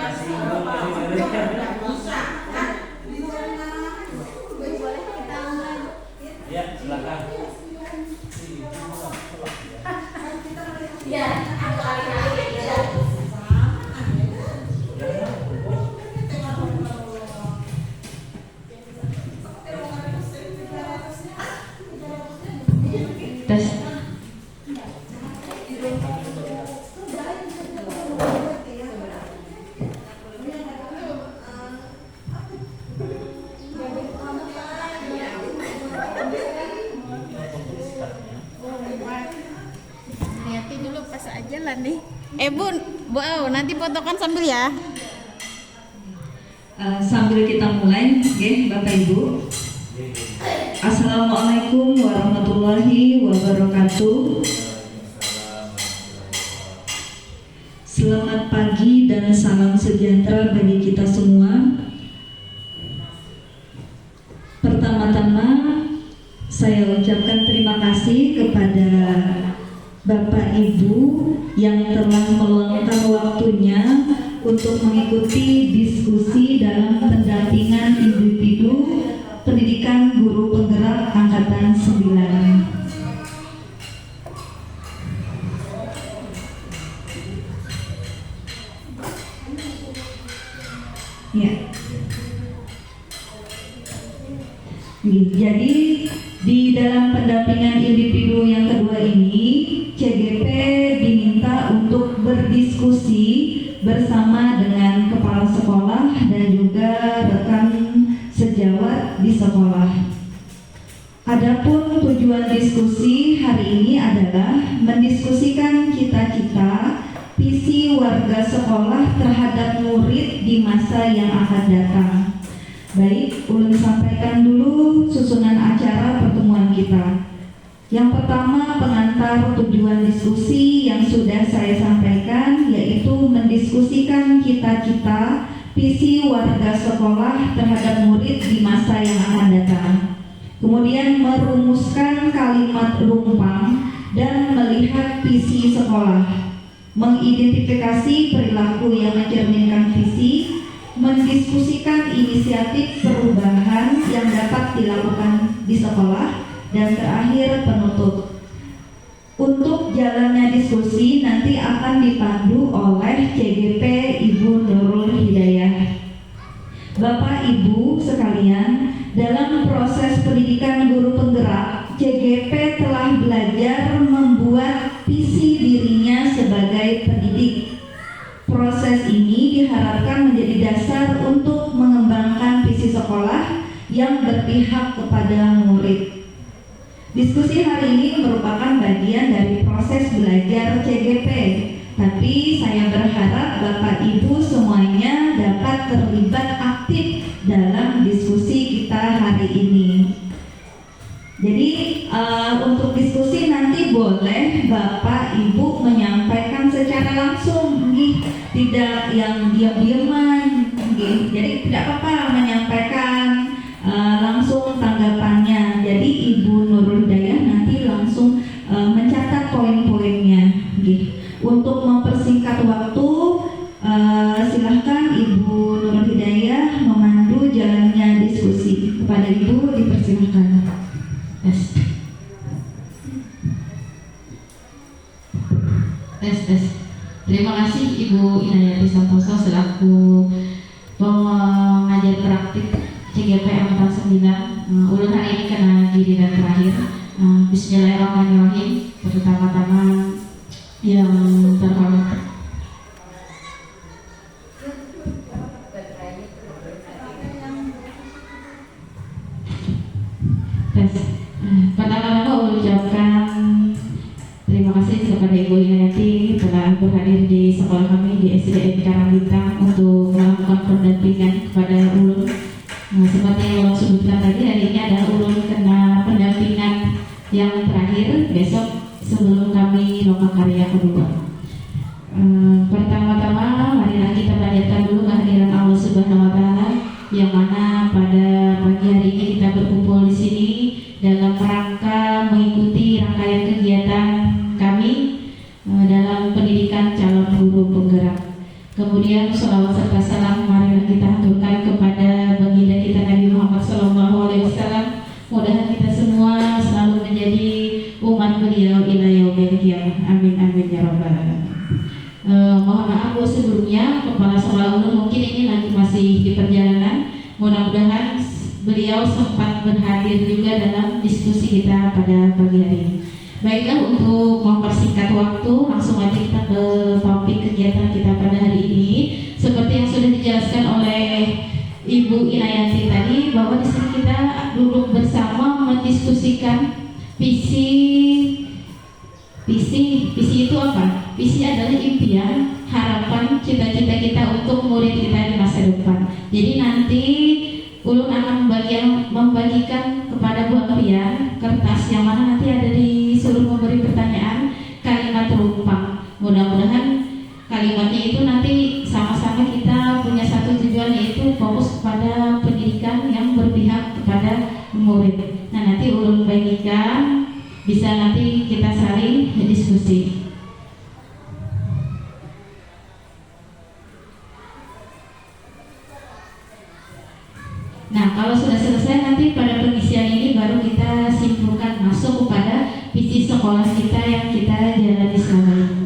Ya, silakan. Ya, tes. Niati dulu pas aja lah nih. Bun, wow, nanti fotokan sambil ya. Sambil kita mulai, oke, Bapak Ibu. Assalamualaikum warahmatullahi wabarakatuh. Selamat pagi dan salam sejahtera bagi kita semua. Pertama-tama saya ucapkan terima kasih kepada Bapak Ibu yang telah meluangkan waktunya untuk mengikuti diskusi dalam pendampingan individu pendidikan guru penggerak angkatan 9. Ya. Jadi di dalam pendampingan individu yang kedua ini, CGP diminta untuk berdiskusi bersama dengan kepala sekolah dan juga rekan sejawat di sekolah. Adapun tujuan diskusi hari ini adalah mendiskusikan cita-cita visi warga sekolah terhadap murid di masa yang akan datang. Baik, ulun sampaikan dulu susunan acara pertemuan kita. Yang pertama, pengantar tujuan diskusi yang sudah saya sampaikan, yaitu mendiskusikan cita-cita visi warga sekolah terhadap murid di masa yang akan datang. Kemudian merumuskan kalimat rumpang dan melihat visi sekolah, mengidentifikasi perilaku yang mencerminkan visi, mendiskusikan inisiatif perubahan yang dapat dilakukan di sekolah, dan terakhir penutup. Untuk jalannya diskusi nanti akan dipandu oleh CGP Ibu Nurul Hidayah. Bapak Ibu sekalian, dalam proses pendidikan guru penggerak, CGP telah belajar membuat visi dirinya sebagai pendidik. Proses ini diharapkan menjadi dasar untuk mengembangkan visi sekolah yang berpihak kepada murid. Diskusi hari ini merupakan bagian dari proses belajar CGP, tapi saya berharap Bapak Ibu semuanya dapat terlibat aktif dalam diskusi kita hari ini. Jadi untuk diskusi nanti boleh Bapak Ibu menyampaikan secara langsung, tidak yang diam-diaman, jadi tidak apa-apa menyampaikan langsung tanggapannya. Jadi Ibu Nurul Hidayah nanti langsung mencatat poin-poinnya. Untuk mempersingkat waktu, silahkan Ibu Nurul Hidayah memandu jalannya diskusi. Kepada Ibu dipersilahkan. Tes. Terima kasih Ibu Inayati Santoso selaku pengajar praktik CGP angkatan 9. Ulun hari ini kena giliran terakhir. Bismillahirrahmanirrahim. Pertama-tama yang terhormat pertama-tama ulun ucapkan terima kasih kepada Ibu Inayati telah berhadir di sekolah kami di SDN Karangintang untuk melakukan pendampingan kepada ulun. Seperti yang ulun sebutkan tadi, hari ini adalah ulun kena pendampingan yang terakhir besok sebelum kami lokakarya kedua. Pertama-tama marilah kita panjatkan dulu kehadiran Allah Subhanahu wa taala yang mana pada pagi hari ini kita berkumpul di sini dalam rangka mengikuti rangkaian kegiatan kami dalam pendidikan calon guru penggerak. Kemudian sholawat salawat serta salam marilah kita haturkan kepada baginda kita Nabi Muhammad SAW. Mudah-mudahan kita semua selalu menjadi umat beliau ila yaumil qiyamah. Amin amin ya rabbal alamin. Mohon maaf Bu sebelumnya, Kepala Sekolah Ulun mungkin ini lagi masih di perjalanan. Mudah-mudahan beliau sempat berhadir juga dalam diskusi kita pada pagi hari ini. Baiklah, untuk mempersingkat waktu, langsung aja kita ke topik kegiatan kita pada hari ini. Seperti yang sudah dijelaskan oleh Ibu Inayanti tadi, bahwa di sini kita duduk bersama mendiskusikan visi itu apa? Visi adalah impian, harapan, cita-cita kita untuk murid kita di masa depan. Jadi nanti Ulun akan membagikan kepada Bu Aprian kertas yang mana nanti ada disuruh memberi pertanyaan kalimat rumpang. Mudah-mudahan kalimatnya itu nanti sama-sama kita punya satu tujuan, yaitu fokus kepada pendidikan yang berpihak kepada murid. Nah, nanti Ulun bagikan, bisa nanti kita saling diskusi. Nah, kalau sudah selesai nanti pada pengisian ini baru kita simpulkan masuk kepada visi sekolah kita yang kita jalani selama ini.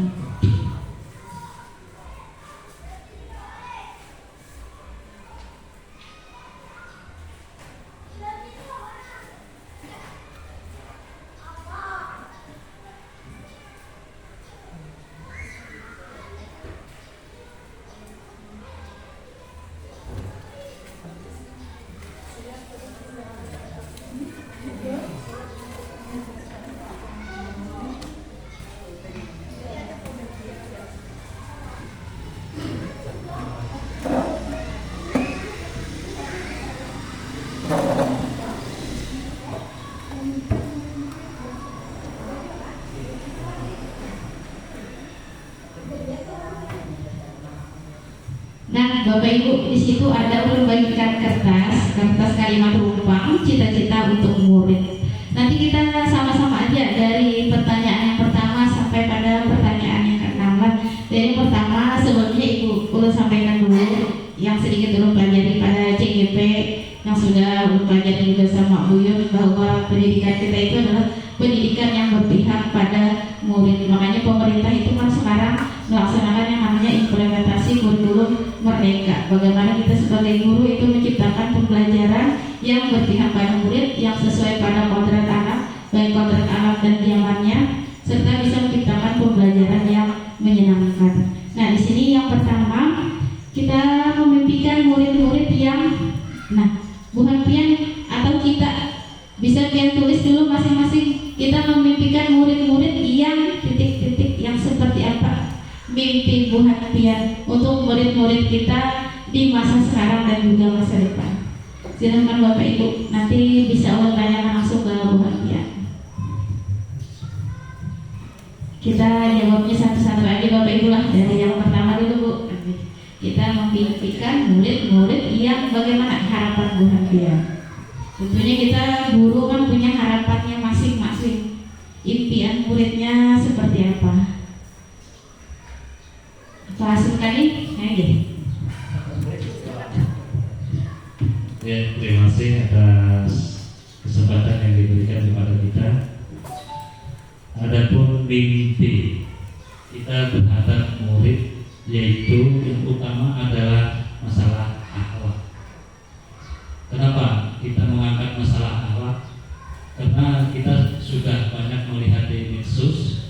Nah, Bapak Ibu, di situ ada membagikan kertas kalimat rumpang, cita-cita untuk murid. Nanti kita sama-sama aja dari pertanyaan yang pertama sampai pada pertanyaan yang ke-6. Dari pertama, sebelumnya Ibu Ulun sampaikan dulu yang sedikit Ulun pelajari pada CGP yang sudah Ulun pelajari juga sama Bu Yun, bahwa pendidikan kita itu adalah pendidikan yang berpihak pada murid. Makanya pemerintah itu kan sekarang melaksanakan yang namanya implementasi kurikulum merdeka. Bagaimana kita sebagai guru itu menciptakan pembelajaran yang berpihak pada murid, yang sesuai pada kodrat anak, baik kodrat anak dan diamannya, serta bisa menciptakan pembelajaran yang menyenangkan. Nah, di sini yang pertama kita memimpikan murid-murid yang, nah, bukan pian atau kita bisa pian tulis dulu masing-masing. Kita memimpikan murid-murid yang titik-titik yang seperti apa mimpi Bu Hatian untuk murid-murid kita di masa sekarang dan juga masa depan. Silakan Bapak Ibu, nanti bisa Ulun tanyakan langsung ke Bu Hatian. Kita jawabnya satu-satu aja Bapak Ibu lah. Dari yang pertama dulu Bu. Kita memimpikan murid-murid yang bagaimana harapan Bu Hatian. Tentunya kita guru kan punya harapannya masing-masing. Impian muridnya seperti apa? Hasilkan nih, Ya, terima kasih atas kesempatan yang diberikan kepada kita. Adapun mimpi kita terhadap murid, yaitu yang utama adalah masalah akhlak. Kenapa kita mengangkat masalah akhlak? Karena kita sudah banyak melihat di medsos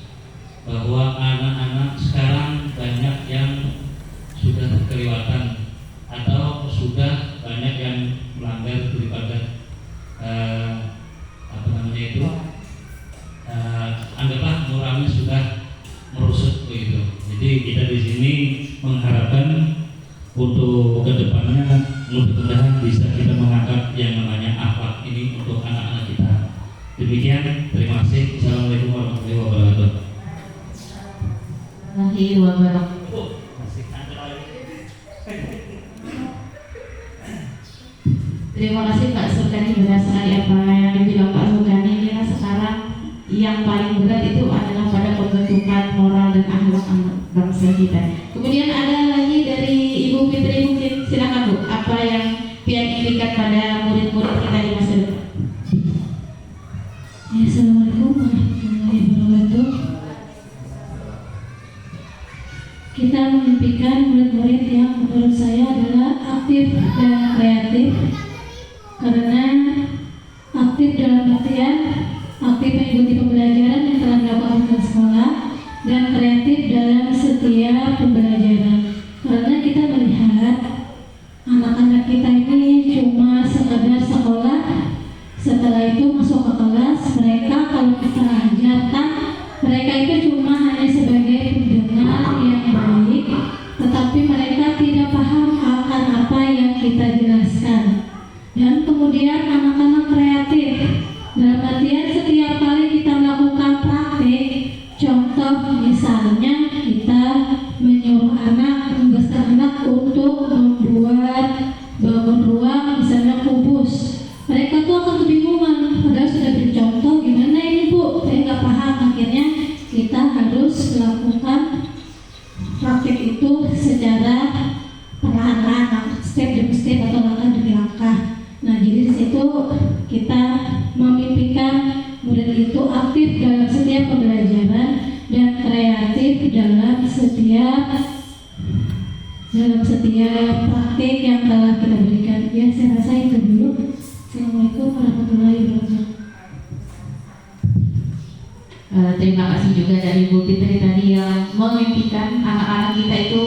bahwa anak-anak sekarang banyak yang sudah kelewatan atau sudah banyak yang melanggar daripada anggaplah moralnya sudah merusut begitu. Jadi kita di sini mengharapkan untuk kedepannya mudah-mudahan bisa kita mengangkat yang namanya akhlak ini untuk anak-anak kita. Demikian, terima kasih. Assalamualaikum warahmatullahi wabarakatuh. Terima kasih Pak Sulkani, benar sekali apa yang dibilang Pak Sulkani. Karena sekarang yang paling berat itu adalah pada pembentukan moral dan akhlak anak bangsa kita. Kemudian ada lagi dari Ibu Fitri diberikan pada murid-murid kita di masa depan. Ya, Assalamualaikum warahmatullahi wabarakatuh. Kita memimpikan murid-murid yang menurut saya adalah aktif dan kreatif. Karena aktif dalam artian aktif mengikuti pembelajaran yang telah dilakukan di sekolah, dan kreatif dalam setiap pembelajaran. Karena kita melihat anak-anak kita ini cuma sekedar sekolah, setelah itu masuk ke kelas, mereka kalau kita ajarkan, mereka itu cuma hanya sebagai pendengar yang baik, tetapi mereka tidak paham akan apa yang kita jelaskan. Dan kemudian anak-anak kreatif, dalam artian setiap kali kita melakukan praktik, contoh misalnya kita menyuruh anak, menugaskan anak untuk membuat bangun ruang, misalnya kubus. Mereka tuh akan kebingungan, padahal sudah beri contoh, gimana ini Bu, saya nggak paham. Akhirnya kita harus melakukan praktik itu secara perlahan-lahan, step demi step atau langkah demi langkah. Nah, jadi di situ kita memimpikan murid itu aktif dalam setiap pembelajaran dan kreatif dalam setiap praktik yang telah kita berikan. Ya, saya rasa itu dulu. Assalamualaikum warahmatullahi wabarakatuh. Terima kasih juga dari Bu Fitri tadi yang memimpikan anak-anak kita itu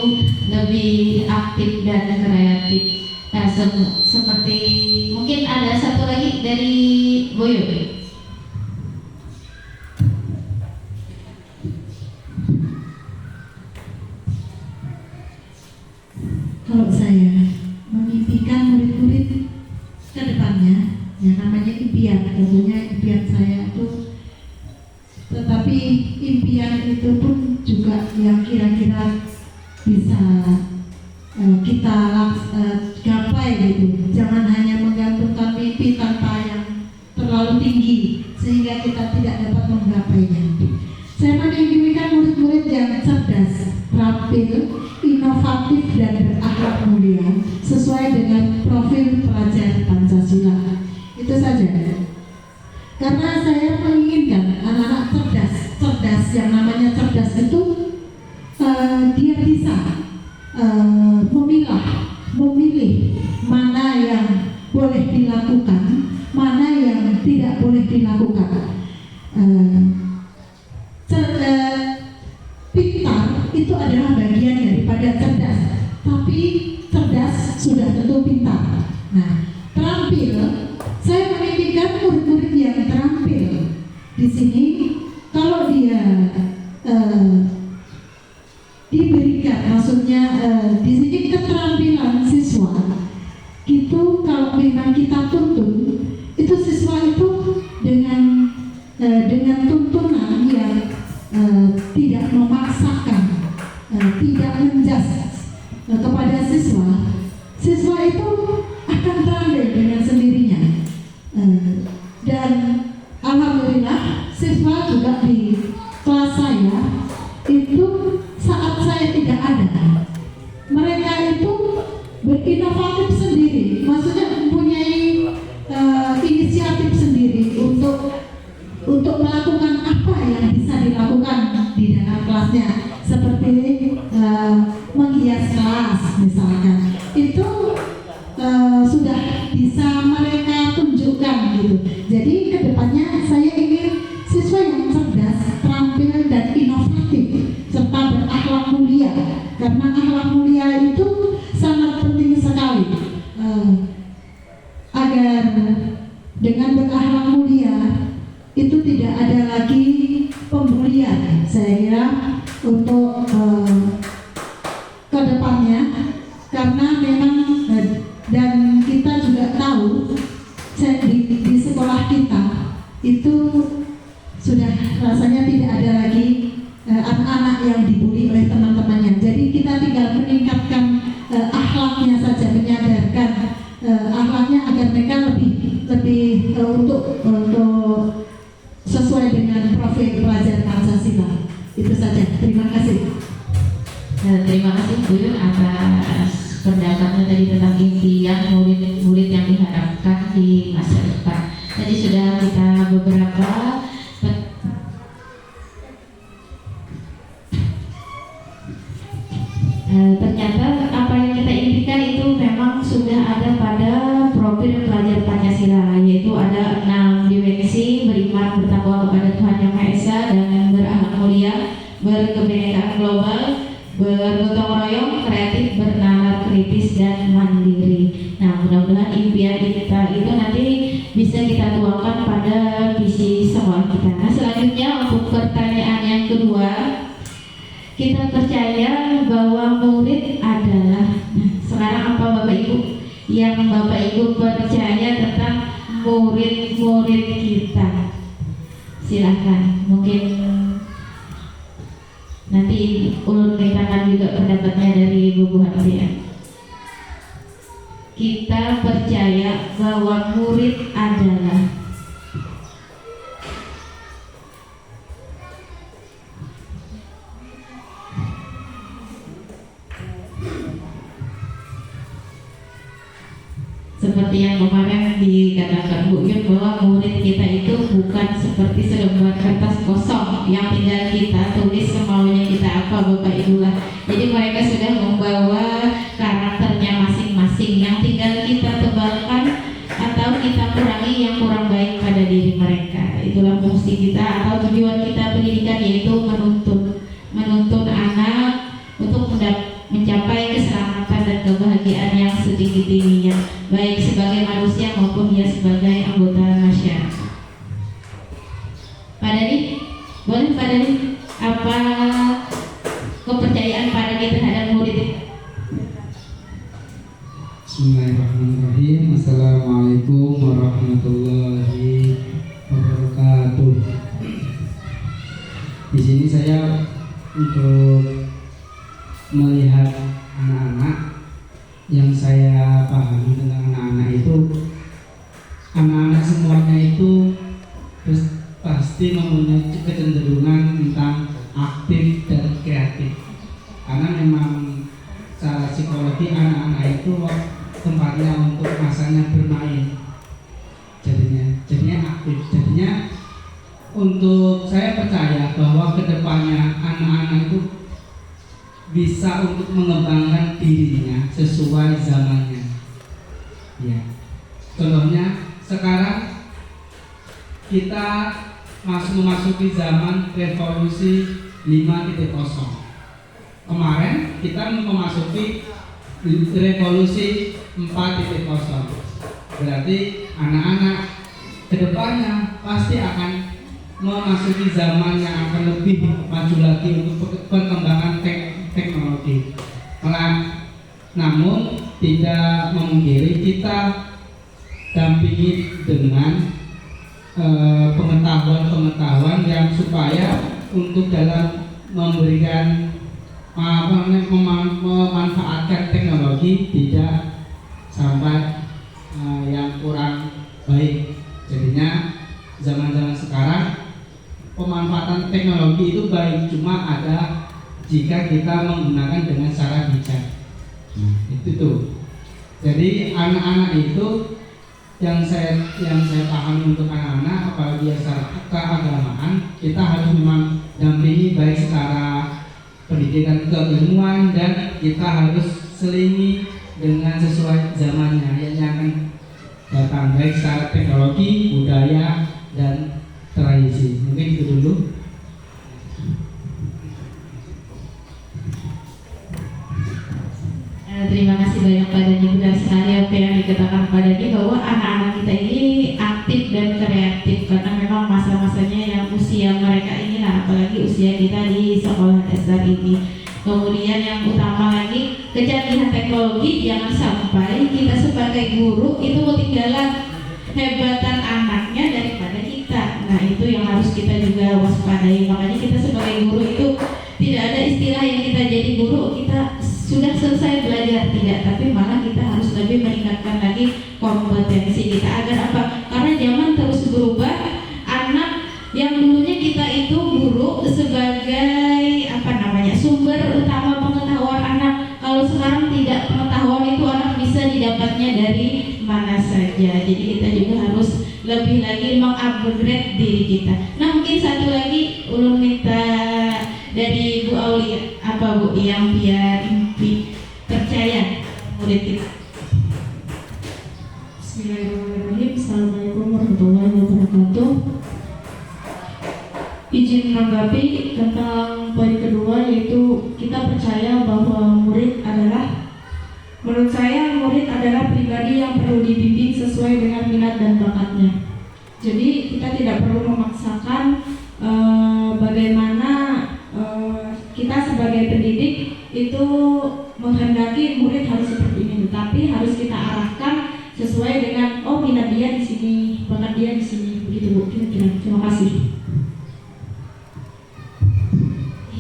lebih aktif dan kreatif. Nah, seperti mungkin ada satu lagi dari Boyo. Kalau saya memimpikan murid-murid ke depannya, yang namanya impian, tentunya impian saya itu, tetapi impian itu pun juga yang kira-kira bisa kita gapai gitu. Jangan hanya menggantungkan mimpi tanpa yang terlalu tinggi sehingga kita tidak dapat menggapainya. Saya memimpikan murid-murid yang cerdas, terampil, inovatif dan berakhlak mulia sesuai dengan profil pelajar Pancasila. Itu saja. Karena saya menginginkan anak-anak cerdas yang namanya cerdas itu dia bisa memilih mana yang boleh dilakukan, mana yang tidak boleh dilakukan. Pintar itu adalah bagian daripada cerdas, tapi cerdas sudah tentu pintar. Nah, terampil, saya memimpikan murid-murid yang terampil di sini. Kalau dia diberikan, maksudnya di sini keterampilan siswa itu kalau memang kita tuntun, itu siswa itu dengan tuntunan yang tidak memaksakan, tidak menjas kepada siswa itu akan terampil dengan sendirinya. Dan alhamdulillah siswa juga di kelas saya itu saat saya tidak ada, mereka itu berinovatif sendiri, maksudnya mempunyai inisiatif sendiri untuk melakukan apa yang bisa dilakukan di dalam kelasnya, seperti menghias kelas misalkan. Itu sudah bisa mereka tunjukkan gitu. Jadi kedepannya saya ingin siswa yang cerdas, terampil dan inovatif serta berakhlak mulia, karena akhlak mulia itu sangat penting sekali agar dengan berakhlak mulia itu tidak ada lagi pembulian. Saya kira untuk kedepannya, karena memang dan kita juga tahu di sekolah kita itu sudah rasanya tidak ada lagi anak-anak yang dibully oleh teman-temannya. Jadi kita tinggal meningkatkan akhlaknya saja, menyadarkan akhlaknya agar mereka lebih untuk sesuai dengan profil pelajar Pancasila. Itu saja. Terima kasih. Terima kasih Bu Yun atas pendapatnya tadi tentang impian murid-murid yang di masa depan. Tadi sudah kita beberapa ternyata apa yang kita impikan itu memang sudah ada pada profil pelajar Pancasila, yaitu ada 6 dimensi: beriman, bertakwa kepada Tuhan Yang Maha Esa, dengan berakhlak mulia, berkebinekaan global, bergotong royong, kreatif, bernalar kritis, dan mandiri. Nah, mudah-mudahan impian kita itu nanti bisa kita tuangkan pada visi sekolah kita. Nah, selanjutnya untuk pertanyaan yang kedua, kita percaya bahwa murid adalah, sekarang apa Bapak Ibu yang Bapak Ibu percaya tentang murid-murid kita? Silahkan, mungkin nanti ulun mintakan juga pendapatnya dari Ibu Buhatia. Kita percaya bahwa murid adalah, seperti yang kemarin dikatakan Bu Yun, bahwa murid kita itu bukan seperti selembar kertas kosong yang tinggal kita tulis semaunya kita apa Bapak Ibu lah. Jadi mereka sudah membawa karakternya masing-masing yang tinggal kita tebalkan atau kita kurangi yang kurang baik pada diri mereka. Itulah fungsi kita atau tujuan kita pendidikan, yaitu menuntun anak untuk mencapai keselamatan dan kebahagiaan yang setinggi-tingginya, baik sebagai manusia maupun dia sebagai anggota masyarakat. Pak Dani, boleh Pak Dani, apa kepercayaan Pak Dani terhadap murid? Bismillahirrahmanirrahim. Assalamualaikum warahmatullahi wabarakatuh. Di sini saya untuk melihat anak-anak, yang saya pahami tentang anak-anak itu, anak-anak semuanya itu pasti mempunyai kecenderungan tentang aktif dan kreatif, karena memang secara psikologi anak-anak itu tempatnya untuk masanya bermain, jadinya aktif. Jadinya untuk saya percaya bahwa kedepannya anak-anak itu bisa untuk mengembangkan dirinya sesuai zamannya. Ya. Contohnya sekarang kita memasuki zaman revolusi 5.0. Kemarin kita memasuki revolusi 4.0. Berarti anak-anak kedepannya pasti akan memasuki zaman yang akan lebih maju lagi untuk perkembangan teknologi. Namun tidak memungkiri kita dampingi dengan pengetahuan yang supaya untuk dalam memberikan memanfaatkan teknologi tidak sampai yang kurang baik. Jadinya zaman-zaman sekarang pemanfaatan teknologi itu baik, cuma ada jika kita menggunakan dengan cara bijak. Itu tuh. Jadi anak-anak itu yang saya pahami untuk anak-anak, apalagi secara keagamaan, kita harus memang dampingi baik secara pendidikan keilmuan, dan kita harus selingi dengan sesuai zamannya yang akan datang, baik secara teknologi, budaya, dan tradisi. Mungkin itu dulu. Terima kasih banyak Pak Dani, benar sekali apa yang dikatakan Pak Dani, bahwa anak-anak kita ini aktif dan kreatif karena memang masa-masanya yang usia mereka inilah, apalagi usia kita di sekolah dasar ini. Kemudian yang utama lagi, kecanggihan teknologi, jangan sampai kita sebagai guru itu ketinggalan hebatan anaknya daripada kita. Nah, itu yang harus kita juga waspadai. Makanya kita sebagai guru itu tidak ada istilah yang kita jadi guru kita sudah selesai belajar, tidak, tapi malah kita harus lebih meningkatkan lagi kompetensi kita. Agar apa? Karena zaman terus berubah. Anak yang dulunya kita itu guru sebagai sumber utama pengetahuan anak, kalau sekarang tidak, pengetahuan itu anak bisa didapatnya dari mana saja. saja. Jadi kita juga harus lebih lagi mengupgrade diri kita. Nah, mungkin satu lagi ulun minta dari Bu Aulia, apa Bu yang biar percaya murid kita? Bismillahirrahmanirrahim. Assalamualaikum warahmatullahi wabarakatuh. Izin menanggapi tentang poin kedua, yaitu kita percaya bahwa murid adalah, menurut saya murid adalah pribadi yang perlu dibimbing sesuai dengan minat dan bakatnya. Jadi kita tidak perlu memaksakan bagaimana kita sebagai pendidik itu menghendaki murid harus seperti ini, tapi harus kita arahkan sesuai dengan minat dia di sini, bakat dia di sini, begitu Bu. Kira-kira. Terima kasih.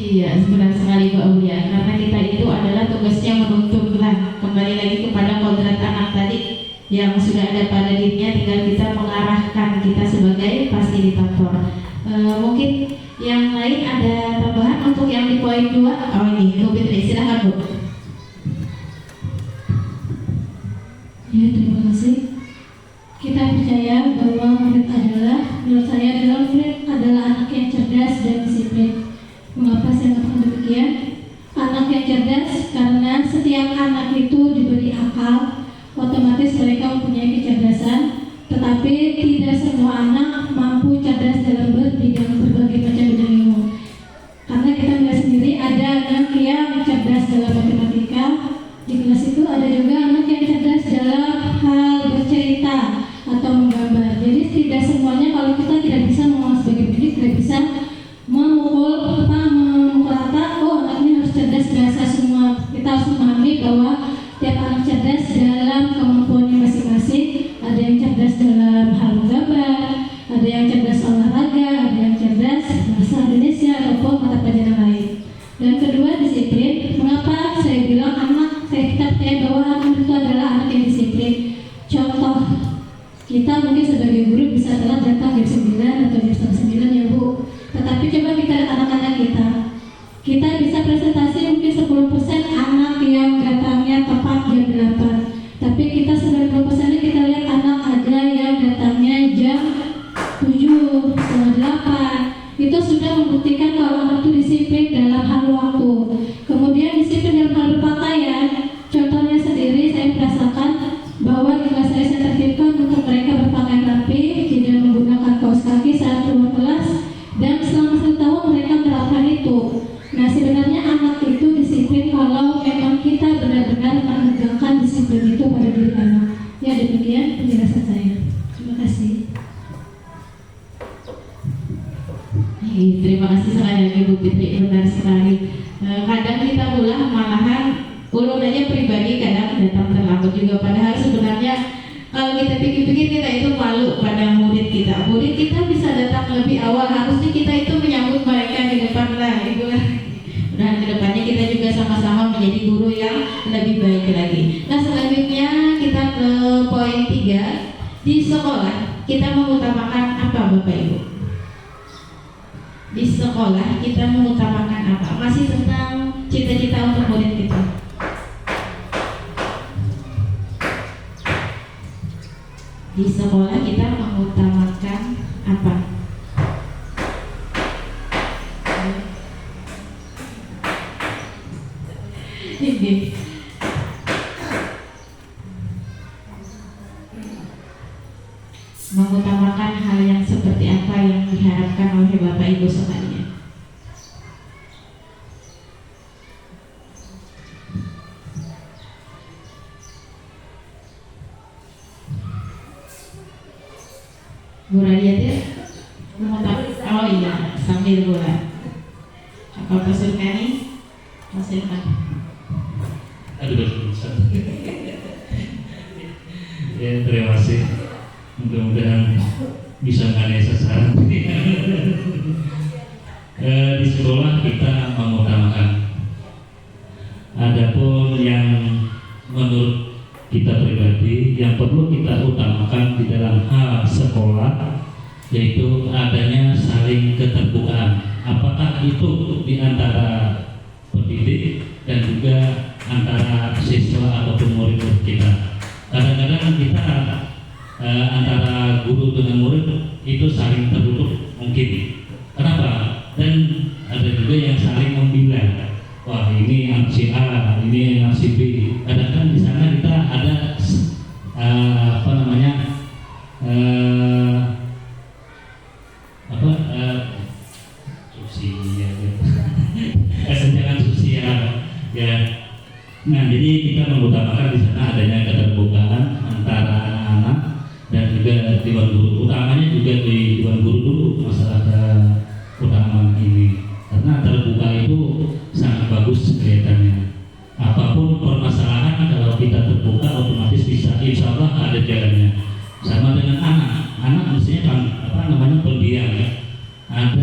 Iya, benar sekali Bu Aulia, karena kita itu adalah tugasnya menuntun. Kembali lagi kepada kodrat anak tadi yang sudah ada pada dirinya, tinggal kita mengarahkan kita sebagai fasilitator. Mungkin yang lain ada tambahan untuk yang di poin 2? Oh ini, Bu Fitri, silakan Bu. Ya, terima kasih. Kita percaya bahwa murid adalah, menurut saya adalah murid adalah anak yang cerdas dan disiplin. Mengapa saya katakan demikian? Anak yang cerdas karena setiap anak itu diberi akal, otomatis mereka mempunyai kecerdasan, tetapi tidak semua anak mampu cerdas dalam berbagai macam bidang ilmu. Karena kita melihat sendiri ada anak yang cerdas dalam matematika, di kelas itu ada juga anak yang cerdas dalam hal bercerita atau menggambar. Jadi tidak semuanya, kalau kita tidak bisa sebagai pendidik tidak bisa memukul rata, anaknya harus cerdas bahasa semua. Kita harus memahami bahwa tiap anak cerdas dalam kemampuannya masing-masing. Ada yang cerdas dalam hal menggambar, ada yang cerdas olahraga, ada yang cerdas bahasa Indonesia ataupun mata pelajaran lain. Dan kedua, disiplin. Mengapa saya bilang kita percaya bahwa anak itu adalah anak yang disiplin? Contoh, kita mungkin sebagai guru bisa telat datang jam 9 atau jam 9 ya Bu. Tetapi coba kita lihat anak-anak kita. Kita bisa presentasi mungkin 10% anak yang datangnya tepat jam 8. Tapi kita 90% kita lihat anak ada yang datangnya jam 7, setengah 8. Itu sudah membuktikan kalau anak itu disiplin dalam hal waktu. Kemudian disiplin dalam hal berpakaian. Contohnya sendiri saya merasakan bahwa di kelas saya tertipkan untuk mereka berpakaian rapi, tidak menggunakan kaos kaki saat keluar kelas, dan selama 1 tahun mereka menerapkan itu. Nah, sebenarnya anak itu disiplin kalau memang kita benar-benar menegakkan disiplin itu pada diri anak. Ya, demikian penjelasan saya. Terima kasih. Terima kasih sekali lagi Bu Fitri, benar sekali. Kadang kita malahan ulun aja pribadi kadang datang terlambat juga, padahal sebenarnya kalau kita pikir-pikir kita itu malu pada murid kita. Murid kita bisa datang lebih awal, harusnya kita itu menyambut mereka di depan lah, Ibu. Dan kedepannya kita juga sama-sama menjadi guru yang lebih baik lagi. Nah, selanjutnya kita ke poin 3. Di sekolah kita mengutamakan apa Bapak Ibu? Di sekolah kita mengutamakan apa? Masih tentang cita-cita untuk murid kita. Di sekolah kita mengutamakan apa? Ini mengutamakan hal yang seperti apa yang diharapkan oleh Bapak Ibu sekalian. Bu Radiati, oh iya, sambil bola. Apa Pak Surkani? Silakan. Aduh, ya, terima kasih. Mudah-mudahan bisa mengenai sasaran. Di sekolah kita mengutamakan. Adapun yang menurut kita pribadi yang perlu kita utamakan di dalam hal sekolah, yaitu adanya saling keterbukaan. Apakah itu di antara pendidik dan juga antara siswa ataupun murid-murid kita. Kadang-kadang kita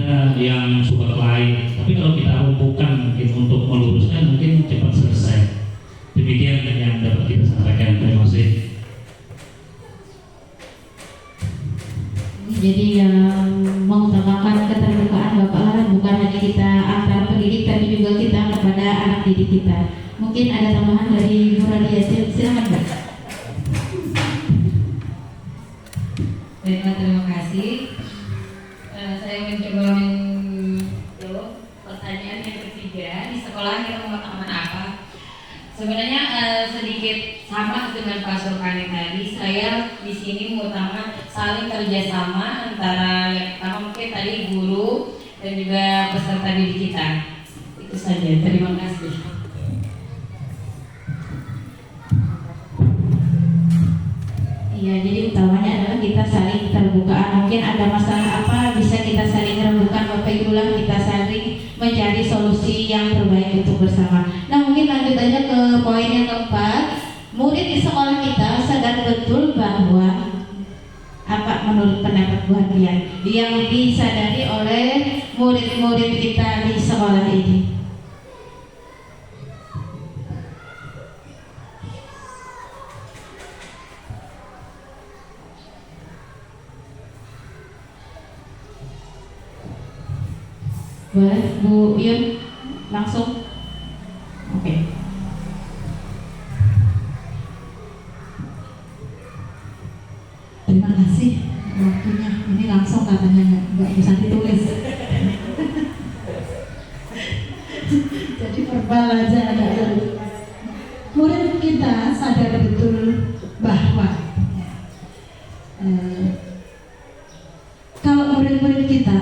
ada yang suka lain. Tapi kalau kita rumpukan mungkin untuk meluruskan mungkin cepat selesai. Demikian yang dapat kita sampaikan. Terima kasih. Jadi yang mengutamakan keterbukaan Bapak bukan hanya kita antar pendidik tapi juga kita kepada anak didik kita. Mungkin ada tambahan dari Bu Radia, silakan Mbak. Baiklah, terima kasih. Saya mencoba menjawab pertanyaan yang ketiga, di sekolah kita mengutamakan apa? Sebenarnya sedikit sama dengan Pak Surkani tadi. Saya di sini mengutamakan saling kerjasama antara yang pertama mungkin tadi guru dan juga peserta didik kita. Itu saja. Terima kasih. Iya, jadi utamanya adalah kita saling terbuka. Mungkin ada masalah apa bisa kita saling rembukan, Bapak Ibu lah, kita saling mencari solusi yang terbaik untuk bersama. Nah, mungkin lanjut aja ke poin yang keempat. Murid di sekolah kita sadar betul bahwa apa menurut pendapat Bu Hadian yang disadari oleh murid-murid kita di sekolah ini? Boleh Bu Yun langsung. Oke. Terima kasih waktunya. Ini langsung katanya nggak bisa ditulis. Jadi verbal aja ada. Murid kita sadar betul bahwa kalau murid-murid kita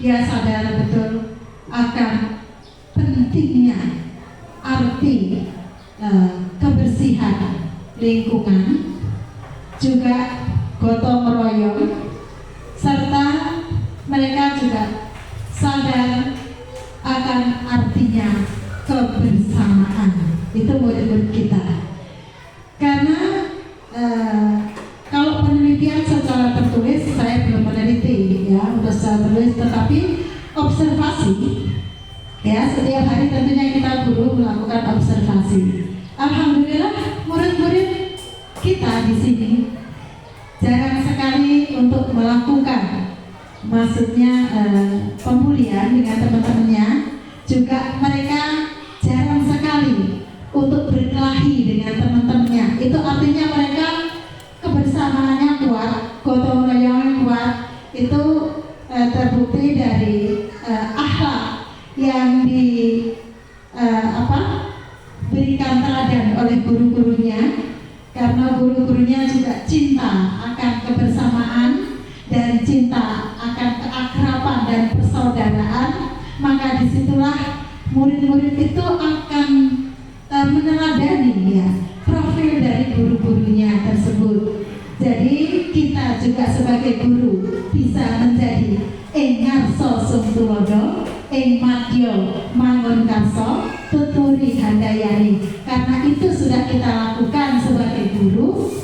dia sadar betul akan pentingnya arti kebersihan lingkungan, juga gotong royong, serta mereka juga sadar akan artinya kebersamaan. Itu murid-murid kita. Karena kalau penelitian secara tertulis saya belum meneliti ya untuk secara tertulis, tetapi observasi ya setiap hari tentunya kita guru melakukan observasi. Alhamdulillah murid-murid kita di sini jarang sekali untuk melakukan, maksudnya pemulihan dengan teman-temannya. Juga mereka jarang sekali untuk berkelahi dengan teman-temannya. Itu artinya mereka kebersamaannya kuat, gotong royongnya kuat. Itu terbukti dari akhlak yang berikan teladan oleh guru-gurunya, karena guru-gurunya juga cinta akan kebersamaan dan cinta akan keakraban dan persaudaraan. Maka disitulah murid-murid itu akan meneladani ya profil dari guru-gurunya tersebut. Jadi kita juga sebagai guru bisa menjadi engarso sumtulodo, engmadyo mangun karso, tuturi handayani. Karena itu sudah kita lakukan sebagai guru.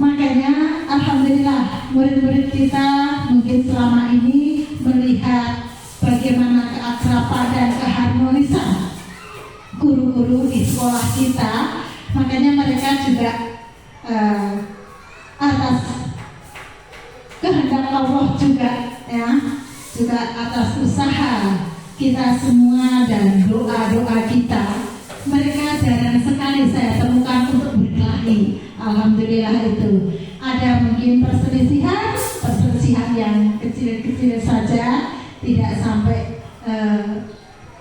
Makanya alhamdulillah murid-murid kita mungkin selama ini melihat bagaimana keakraban dan keharmonisan guru-guru di sekolah kita. Makanya mereka juga atas kehendak Allah juga ya, juga atas usaha kita semua dan doa-doa kita, mereka jarang sekali saya temukan untuk berkelahi. Alhamdulillah itu. Ada mungkin perselisihan yang kecil-kecil saja, tidak sampai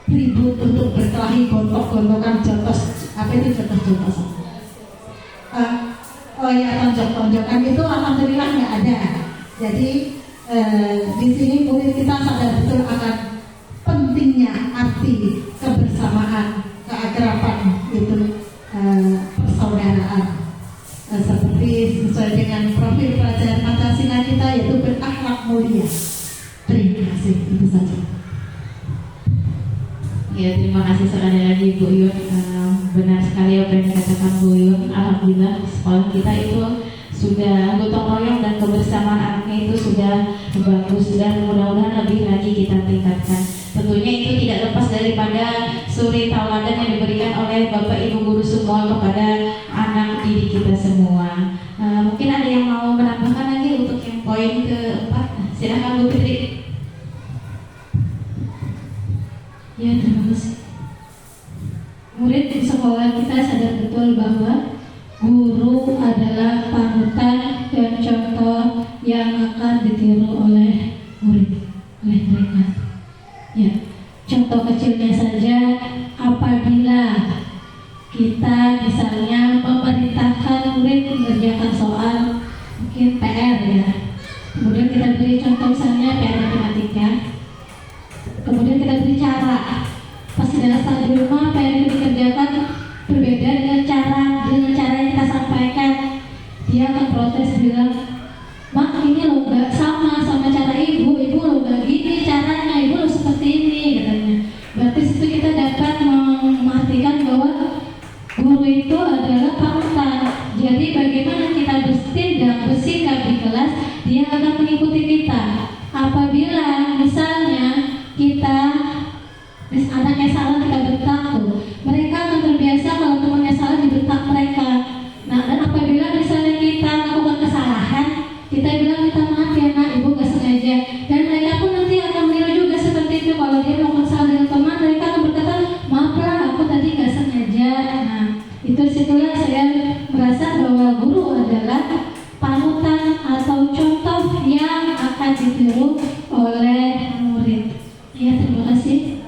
ribut untuk berkelahi, gontok-gontokan, jotos, apa itu jotos-jotos? Oh ya, tonjok-tonjokan itu alhamdulillah nggak ada. Jadi di sini murid kita sadar betul akan pentingnya arti kebersamaan, keakraban itu, persaudaraan. Seperti sesuai dengan profil pelajaran Pancasila kita, yaitu berakhlak mulia. Terima kasih, itu saja. Ya, terima kasih sekali lagi Bu Yun. Benar sekali apa yang dikatakan Bu Yun. Alhamdulillah sekolah kita itu sudah gotong royong dan kebersamaan anaknya itu sudah bagus, dan mudah-mudahan lebih lagi kita tingkatkan. Tentunya itu tidak lepas daripada suri tauladan yang diberikan oleh Bapak Ibu guru semua kepada anak didik kita semua. Mungkin ada yang mau menambahkan lagi untuk yang poin keempat. Silakan Bu Fitri. Ya, terima kasih. Murid di sekolah kita sadar betul bahwa guru adalah panutan dan contoh yang akan ditiru oleh murid, oleh mereka. Ya, contoh kecilnya saja, apabila kita misalnya memerintahkan murid mengerjakan soal mungkin PR ya, kemudian kita beri contoh misalnya PR matematika, kemudian kita beri cara. Pas dasar di rumah PR yang dikerjakan berbeda dengan cara yang kita sampaikan, dia akan protes bilang, "Mak, ini lo gak sama cara ibu lo gak gini caranya, ibu lo seperti ini," katanya. Berarti situ kita dapat memastikan bahwa guru itu adalah panutan. Jadi bagaimana kita bersikap di kelas, dia akan mengikuti kita. Apabila misalnya anaknya salah kita bentak tuh, mereka akan terbiasa kalau temannya salah dibentak mereka. Nah, dan apabila misalnya kita melakukan kesalahan, kita bilang minta maaf ya nak, ibu gak sengaja, dan mereka pun nanti akan meniru juga seperti itu. Kalau dia melakukan salah dengan teman, mereka akan berkata, maaf lah, aku tadi gak sengaja. Nah, situlah saya merasa bahwa guru adalah panutan atau contoh yang akan ditiru oleh murid. Ya, terima kasih.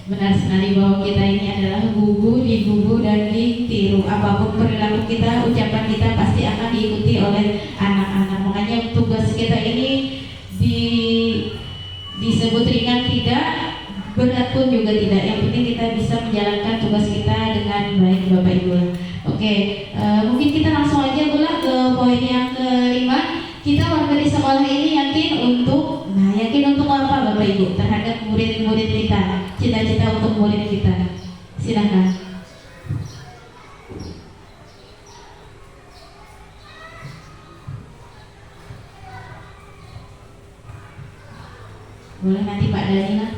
Benar sekali bahwa kita ini adalah digugu dan ditiru. Apapun perilaku kita, ucapan kita pasti akan diikuti oleh anak-anak. Makanya tugas kita ini disebut ringan tidak, berat pun juga tidak. Yang penting kita bisa menjalankan tugas kita dengan baik, Bapak Ibu. Oke, mungkin kita langsung aja pula ke poin yang kelima. Kita warga di sekolah ini yakin untuk apa, Bapak Ibu, terhadap murid-murid kita, cita-cita untuk murid kita. Silakan. Boleh nanti Pak Danila.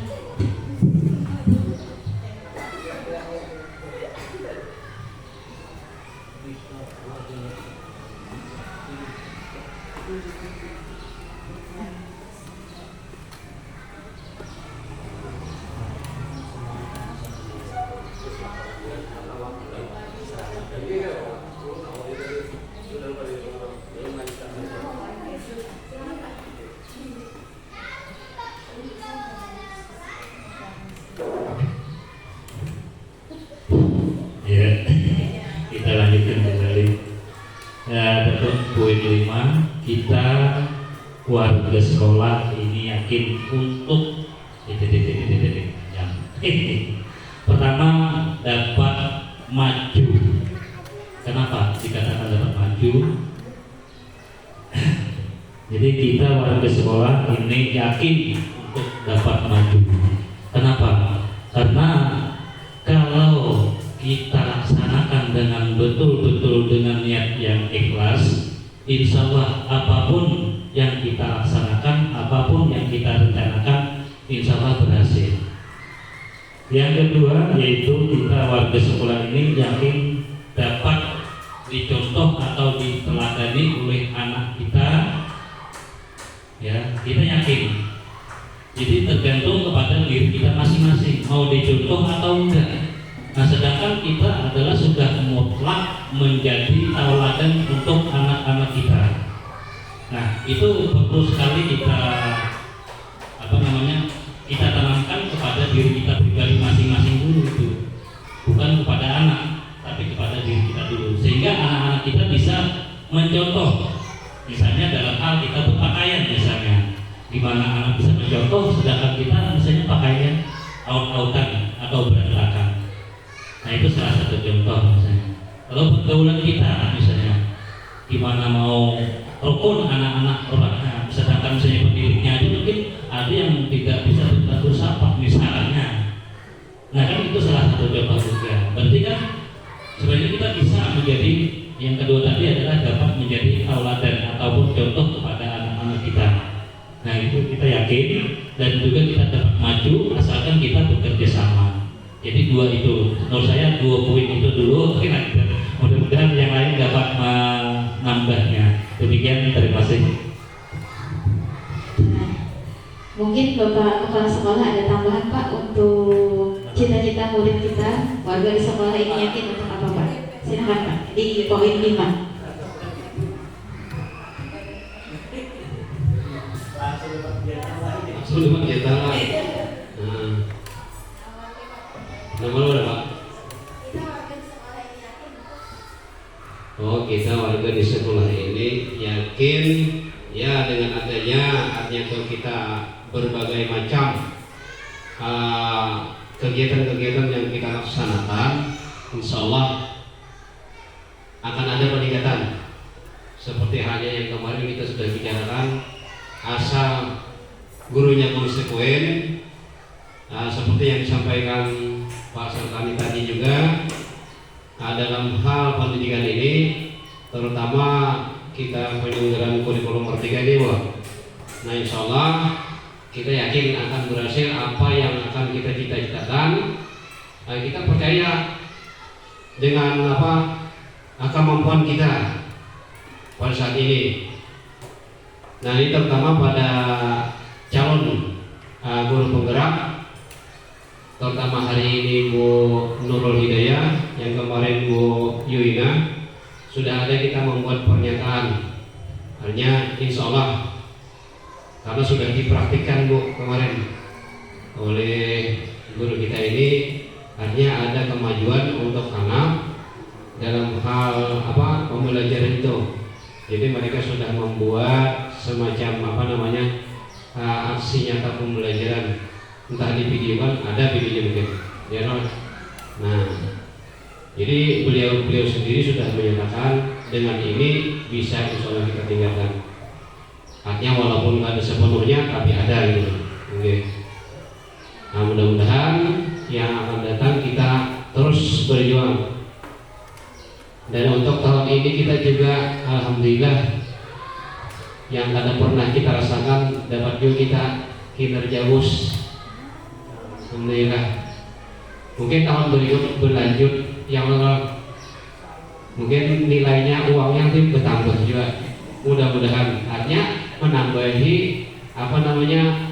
Poin 5, kita warga sekolah ini yakin untuk pertama dapat maju. Kenapa dikatakan dapat maju? Jadi kita warga sekolah ini yakin untuk dapat maju. Kenapa? Karena kalau kita laksanakan dengan betul-betul dengan niat yang ikhlas, insya Allah apapun yang kita laksanakan, apapun yang kita rencanakan, insya Allah berhasil. Yang kedua yaitu kita warga sekolah ini yakin dapat dicontoh atau diteladani oleh anak kita. Ya, kita yakin. Jadi tergantung kepada diri kita masing-masing mau dicontoh atau enggak. Nah, sedangkan kita adalah sudah mutlak menjadi tauladan untuk anak-anak kita. Nah, itu perlu sekali kita kita tanamkan kepada diri kita pribadi masing-masing dulu itu. Bukan kepada anak, tapi kepada diri kita dulu. Sehingga anak-anak kita bisa mencontoh. Misalnya dalam hal kita berpakaian misalnya, di mana anak bisa mencontoh, sedangkan kita misalnya pakaian out-outan atau berantakan. Nah, itu salah satu contoh misalnya. Kalau pergaulan kita misalnya, di mana mau rukun anak-anak orang, sedangkan misalnya pendidiknya itu mungkin ada yang tidak bisa berbatur sapa misalnya. yang kedua tadi adalah dapat menjadi tauladan ataupun contoh kepada anak-anak kita. Nah itu kita yakin dan juga kita dapat maju asalkan kita bekerja sama. Jadi dua itu, menurut saya dua poin itu dulu. Mudah-mudahan yang lain dapat menambahnya. Demikian, terima kasih. Mungkin Bapak Kepala Sekolah ada tambahan Pak untuk cita-cita murid kita, warga di sekolah ini yakin untuk apa Pak? Silakan Pak, di poin 5. Sebelum kita nama lu berapa? Oh, kita warga di sekolah ini yakin ya dengan adanya artinya kalau kita berbagai macam kegiatan-kegiatan yang kita laksanakan, insya Allah akan ada peningkatan. Seperti halnya yang kemarin kita sudah bicarakan, asal gurunya konsekuen, seperti yang disampaikan Pak Sarkani tadi juga, dalam hal pendidikan ini, terutama kita penyelenggaraan kurikulum Merdeka ini, nah insya Allah kita yakin akan berhasil apa yang akan kita cita-citakan. Kita percaya dengan kemampuan kita pada saat ini. Nah ini terutama pada calon guru penggerak, terutama hari ini Bu Nurul Hidayah, yang kemarin Bu Yuina, sudah ada kita membuat pernyataan. Artinya insya Allah karena sudah dipraktikkan Bu kemarin oleh guru kita ini, artinya ada kemajuan untuk anak dalam hal pembelajaran itu. Jadi mereka sudah membuat semacam aksi nyata pembelajaran, entah di video kan, ada videonya mungkin ya. Nah jadi beliau sendiri sudah menyatakan dengan ini bisa insya Allah kita tinggalkan. Artinya walaupun nggak ada sepenuhnya tapi ada gitu. Oke. Nah mudah-mudahan yang akan datang kita terus berjuang. Dan untuk tahun ini kita juga alhamdulillah yang kadang pernah kita rasakan dapat juga kita kinerja bus. Alhamdulillah. Mungkin tahun berlanjut yang mungkin nilainya uangnya nanti bertambah juga. Mudah-mudahan artinya menambahi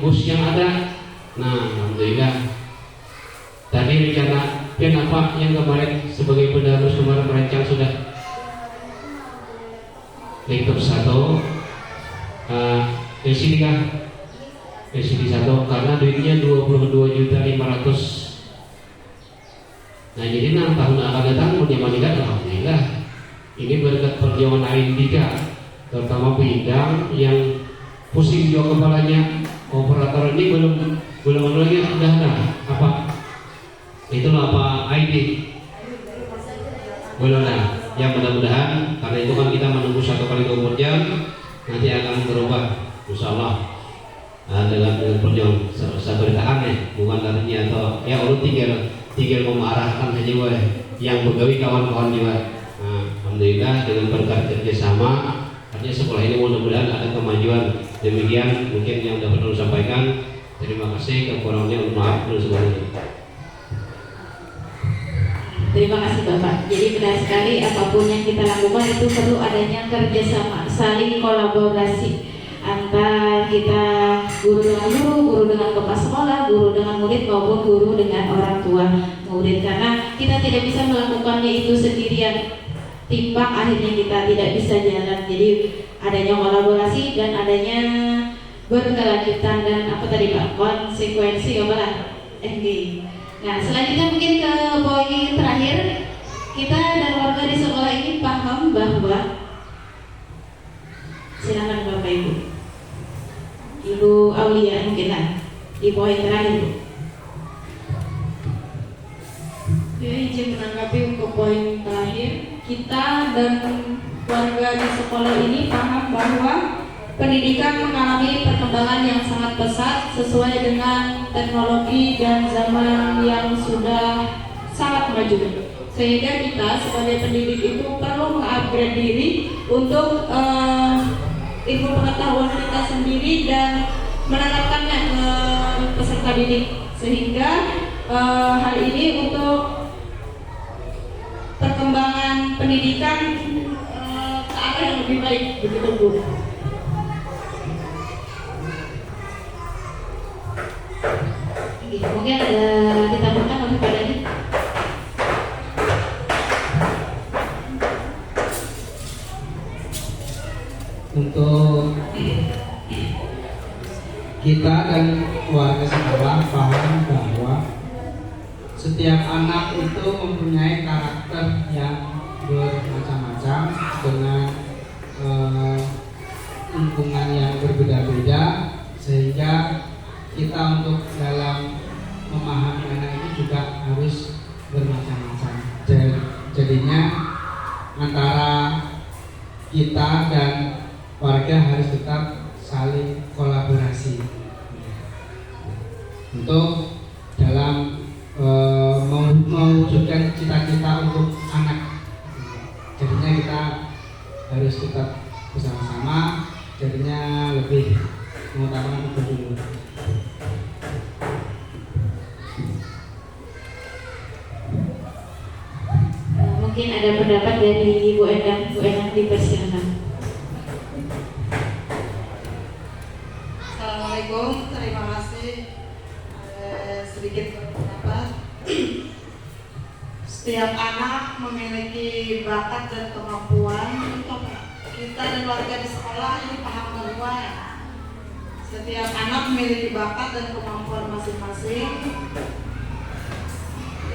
bus yang ada. Nah alhamdulillah. Tadi rencana apa yang kemarin sebagai penerus kemarin merancang sudah lingkup 1 LCD kan? LCD 1 karena duitnya 22.500.000. Nah jadi 6 tahun akan datang menyamanikan alhamdulillah. Ini berkat perjuangan Aindika, terutama bidang yang pusing juga kepalanya. Operator ini belum lagi sudah ada apa? Itulah apa ID belum ada. Ya mudah-mudahan karena itu kan kita menunggu 1 kali 24 jam nanti akan berubah insyaallah dengan perjuangan satu aneh bukan artinya atau ya urut tinggal mengarahkan saja yang begawi kawan-kawan juga. Nah, alhamdulillah dengan berkat kerjasama artinya sekolah ini mudah-mudahan ada kemajuan. Demikian mungkin yang dapat saya sampaikan. Terima kasih, kekurangannya maaf dulu semuanya. Terima kasih Bapak. Jadi benar sekali apapun yang kita lakukan itu perlu adanya kerjasama, saling kolaborasi antara kita guru dengan guru dengan kepala sekolah, guru dengan murid maupun guru dengan orang tua murid. Karena kita tidak bisa melakukannya itu sendirian, timbang akhirnya kita tidak bisa jalan. Jadi adanya kolaborasi dan adanya berkelanjutan dan konsekuensi Nah selanjutnya mungkin ke poin terakhir, kita dan warga di sekolah ini paham bahwa silakan Bapak Ibu Aulia mungkin di poin terakhir Bu. Ya, izin menanggapi untuk poin terakhir, kita dan warga di sekolah ini paham bahwa pendidikan mengalami perkembangan yang sangat pesat sesuai dengan teknologi dan zaman yang sudah sangat maju. Sehingga kita sebagai pendidik itu perlu mengupgrade diri untuk ilmu pengetahuan kita sendiri dan menerapkannya ke peserta didik, sehingga hal ini untuk perkembangan pendidikan ke arah yang lebih baik, begitu Bu. Mungkin ada ditambahkan oleh Pak Dhani. Untuk kita dan warga sekolah paham bahwa setiap anak itu mempunyai karakter yang bermacam-macam dengan lingkungan yang berbeda-beda, sehingga kita untuk dalam memahami anak itu juga harus bermacam-macam. Jadinya antara kita dan warga harus tetap saling kolaborasi untuk dalam mewujudkan cita-cita untuk anak. Jadinya kita harus tetap bersama-sama, jadinya lebih mengutamakan itu dulu. Mungkin ada pendapat dari Bu Endang. Bu Endang dipersilakan. Assalamualaikum, terima kasih. Sedikit berpendapat. Setiap anak memiliki bakat dan kemampuan. Untuk kita dan warga di sekolah ini paham bahwa setiap anak memiliki bakat dan kemampuan masing-masing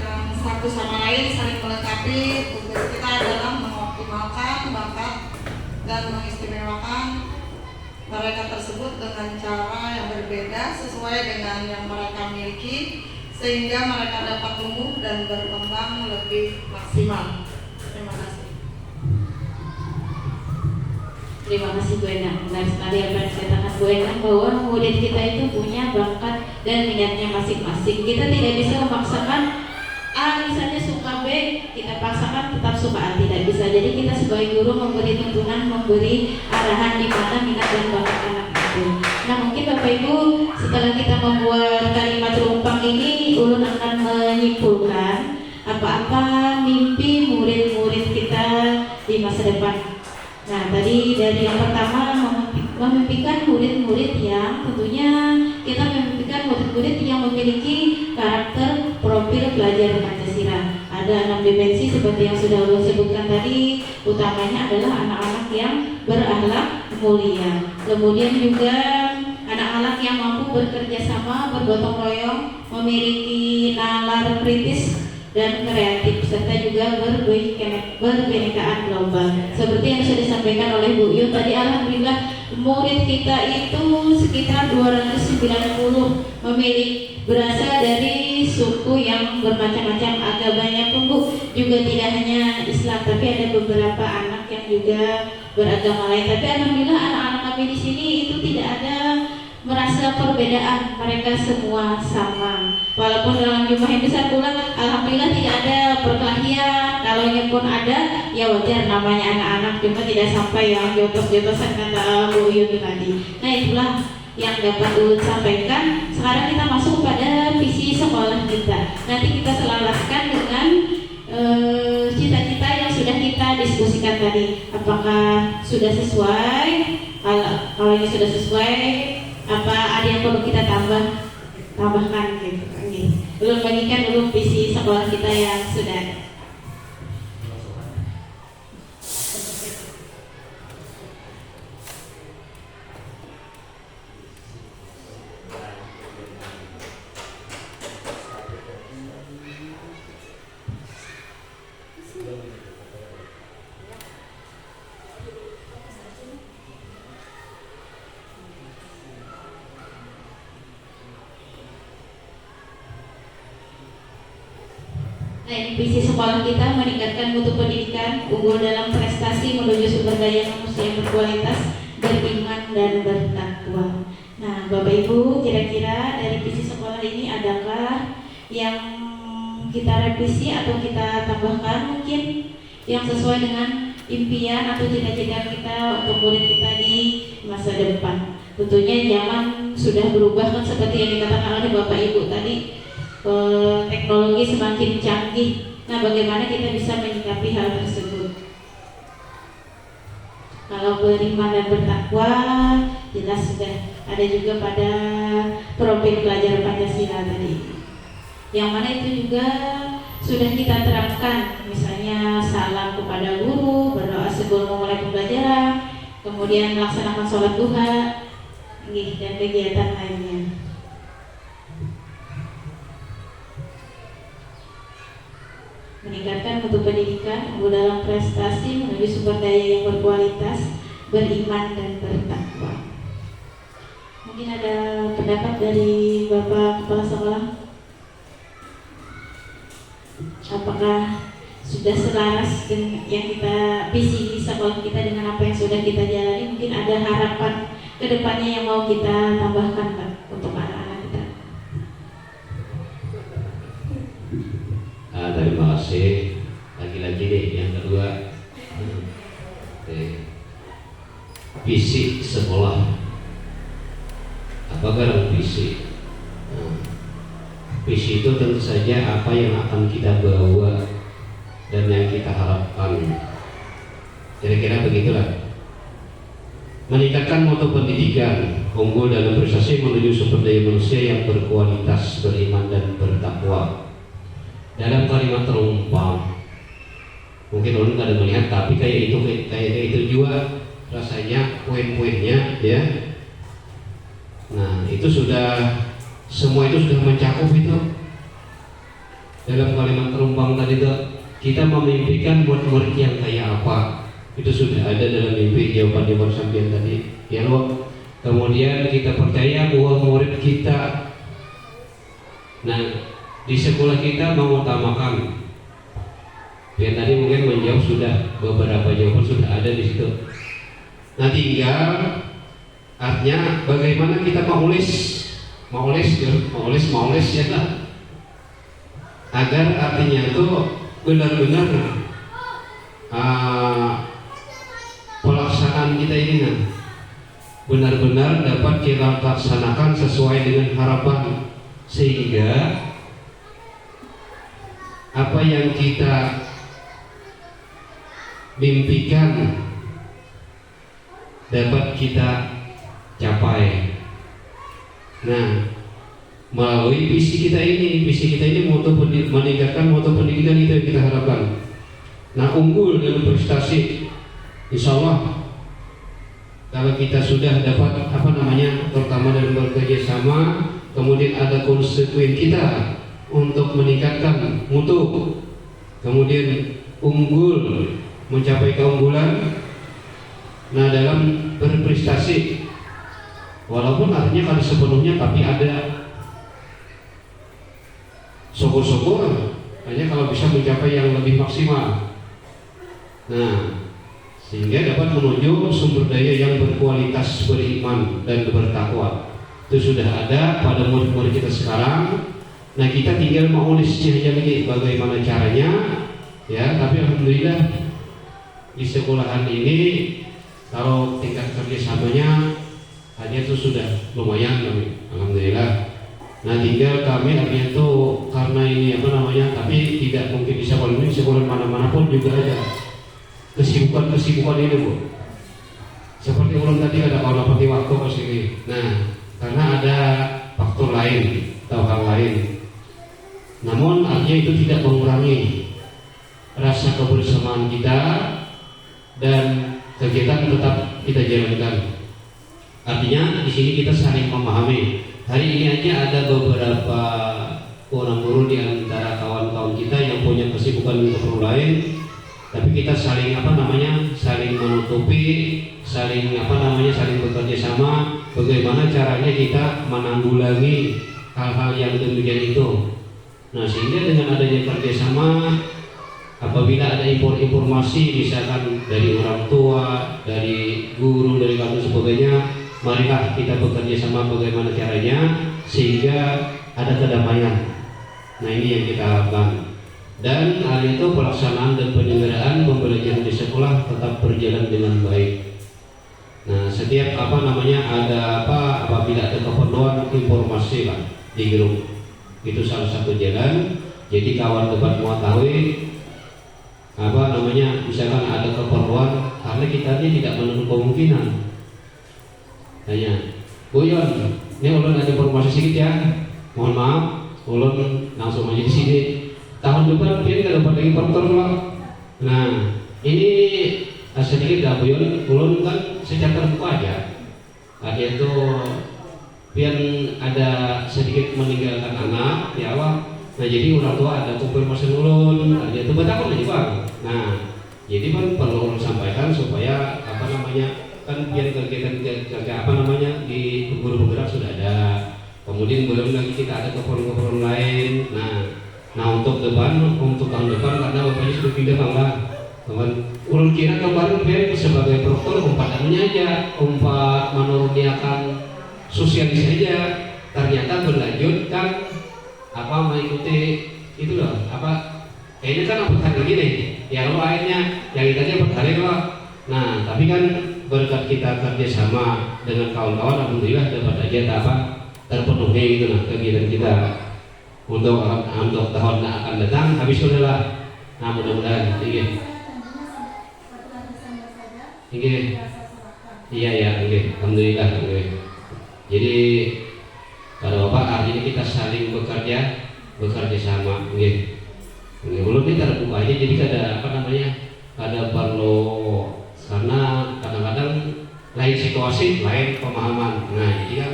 yang satu sama lain saling melengkapi. Tugas kita adalah mengoptimalkan bakat dan mengistimewakan mereka tersebut dengan cara yang berbeda sesuai dengan yang mereka miliki, sehingga mereka dapat tumbuh dan berkembang lebih maksimal. Terima kasih. Terima kasih Bu Endang. Benar sekali apa yang dikatakan Bu Endang, bahwa murid kita itu punya bakat dan minatnya masing-masing. Kita tidak bisa memaksakan A misalnya suka B, kita paksakan tetap suka A, tidak bisa. Jadi kita sebagai guru memberi tuntunan, memberi arahan di mana minat dan bakat anak itu. Nah mungkin Bapak Ibu setelah kita membuat kalimat rumpang ini, ulun akan menyimpulkan apa-apa mimpi murid-murid kita di masa depan. Nah tadi dari yang pertama memimpikan murid-murid yang tentunya kita memimpikan murid-murid yang memiliki karakter profil pelajar Pancasila. Ada 6 dimensi seperti yang sudah saya sebutkan tadi. Utamanya adalah anak-anak yang berakhlak mulia. Kemudian juga anak-anak yang mampu bekerja sama, bergotong royong, memiliki nalar kritis dan kreatif, serta juga berkenekaan global. Seperti yang sudah disampaikan oleh Bu Yun tadi, alhamdulillah murid kita itu sekitar 290 berasal dari suku yang bermacam-macam, agamanya pun Bu juga tidak hanya Islam, tapi ada beberapa anak yang juga beragama lain. Tapi alhamdulillah anak-anak kami di sini itu tidak ada merasa perbedaan, mereka semua sama. Walaupun dalam jumlah yang besar pula, alhamdulillah tidak ada perkelahian. Kalau pun ada, ya wajar, namanya anak-anak, cuma tidak sampai yang jotos-jotosan kata Bu Yun tadi. Nah itulah yang dapat ulun sampaikan. Sekarang kita masuk pada visi sekolah kita. Nanti kita selaraskan dengan cita-cita yang sudah kita diskusikan tadi. Apakah sudah sesuai? Kalau ini sudah sesuai, apa ada yang perlu kita tambahkan gitu. Belum bagikan dulu visi sekolah kita yang sudah ada. Visi sekolah kita meningkatkan mutu pendidikan, unggul dalam prestasi menuju sumber daya manusia yang berkualitas, beriman dan bertakwa. Nah, Bapak Ibu, kira-kira dari visi sekolah ini adakah yang kita revisi atau kita tambahkan mungkin yang sesuai dengan impian atau cita-cita kita untuk murid kita di masa depan. Tentunya zaman sudah berubah kan, seperti yang dikatakan oleh Bapak Ibu tadi, teknologi semakin canggih. Nah, bagaimana kita bisa menyikapi hal tersebut? Kalau beriman dan bertakwa jelas sudah ada juga pada profil pelajar Pancasila tadi, yang mana itu juga sudah kita terapkan, misalnya salam kepada guru, berdoa sebelum memulai pembelajaran, kemudian melaksanakan sholat duha, dan kegiatan lainnya. Meningkatkan mutu pendidikan, unggul dalam prestasi, menuju sumber daya yang berkualitas, beriman dan bertakwa. Mungkin ada pendapat dari Bapak Kepala Sekolah? Apakah sudah selaras dengan yang kita visi di sekolah kita dengan apa yang sudah kita jalani? Mungkin ada harapan ke depannya yang mau kita tambahkan, Pak, untuk anak-anak kita. Terima kasih. Lagi-lagi nih yang kedua, visi sekolah. Apakah visi? Visi itu tentu saja apa yang akan kita bawa dan yang kita harapkan. Kira-kira begitulah. Meningkatkan mutu pendidikan, unggul dalam prestasi, menuju sumber daya manusia yang berkualitas, beriman dan bertakwa. Dalam kalimat terumpam, mungkin orang nggak ada melihat, tapi kayak itu juga rasanya poin-poinnya, ya. Nah, itu sudah, semua itu sudah mencakup itu. Dalam kalimat terumpam tadi itu, kita memimpikan buat murid yang kayak apa, itu sudah ada dalam mimpi jawaban sampean tadi, ya loh. Kemudian kita percaya bahwa murid kita, nah, di sekolah kita mengutamakan, yang tadi mungkin menjawab sudah, beberapa jawaban sudah ada di situ. Nah, tinggal artinya bagaimana kita maulis ya lah, agar artinya itu benar-benar pelaksanaan kita ini benar-benar dapat kita laksanakan sesuai dengan harapan, sehingga apa yang kita mimpikan dapat kita capai. Nah, melalui visi kita ini meningkatkan mutu pendidikan, itu yang kita harapkan. Nah, unggul dalam prestasi, insya Allah kalau kita sudah dapat pertama dalam bekerja sama, kemudian ada konstituen kita untuk meningkatkan mutu, kemudian unggul, mencapai keunggulan. Nah, dalam berprestasi, walaupun artinya kalau sepenuhnya, tapi ada syukur-syukur hanya kalau bisa mencapai yang lebih maksimal. Nah, sehingga dapat menuju sumber daya yang berkualitas, beriman dan bertakwa. Itu sudah ada pada murid-murid kita sekarang. Nah, kita tinggal maulisnya aja lagi bagaimana caranya, ya. Tapi alhamdulillah di sekolahan ini kalau tingkat kerjasamanya hanya itu sudah lumayan kami, alhamdulillah. Nah, tinggal kami artinya itu karena ini tapi tidak mungkin di sekolah mana-mana pun juga ada kesibukan ini, Bu. Seperti ulun tadi ada kalau pati waktu ke sini. Nah, karena ada faktor lain atau hal lain. Namun artinya itu tidak mengurangi rasa kebersamaan kita dan kegiatan tetap kita jalankan. Artinya di sini kita saling memahami. Hari ini aja ada beberapa orang guru di antara kawan-kawan kita yang punya kesibukan untuk lain, tapi kita saling saling menutupi, saling bekerja sama. Bagaimana caranya kita menanggulangi hal-hal yang demikian itu. Nah, sehingga dengan adanya kerjasama, apabila ada informasi misalkan dari orang tua, dari guru, dari kampus sebagainya, marilah kita bekerja sama bagaimana caranya sehingga ada kedamaian. Nah ini yang kita harapkan. Dan hal itu pelaksanaan dan penyelenggaraan pembelajaran di sekolah tetap berjalan dengan baik. Nah setiap ada apabila ada keperluan informasi lah di grup, itu salah satu jalan. Jadi kawan dapat mengetahui misalkan ada keperluan, karena kita ini tidak menutup kemungkinan. Tanya, Bu Yon, ini ulun ada informasi sedikit ya. Mohon maaf, ulun langsung aja di sini. Tahun depan dia nggak dapat lagi faktor lah. Nah, ini sedikit dah Bu Yon, ulun kan secara terbuka aja. Ada itu biar ada sedikit meninggalkan anak di awal. Nah jadi orang tua ada konfirmasi ulun, ada itu betakun aja Bang. Nah jadi kan perlu ulun sampaikan supaya kan biar kegiatan di guru bergerak sudah ada. Kemudian belum lagi kita ada keperluan lain. Nah untuk tahun depan karena bapaknya sudah pindah Bang lah. Ulun kira kemarin dia sebagai proktor namanya aja menuruniakan sosialis saja. Ternyata berlanjut kan mengikuti itu loh ini kan berkali gini yang lainnya yang kita aja berkali loh. Nah tapi kan berkat kita kerjasama dengan kawan-kawan alhamdulillah dapat aja terpenuhi gitu lah kegiatan kita untuk tahun yang akan datang habis sudah lah. Nah mudah-mudahan ini iya alhamdulillah. Jadi kalau Bapak artinya kita saling bekerja sama, belum kita terbuka aja. Jadi ada perlu karena kadang-kadang lain situasi, lain pemahaman. Nah jadi kan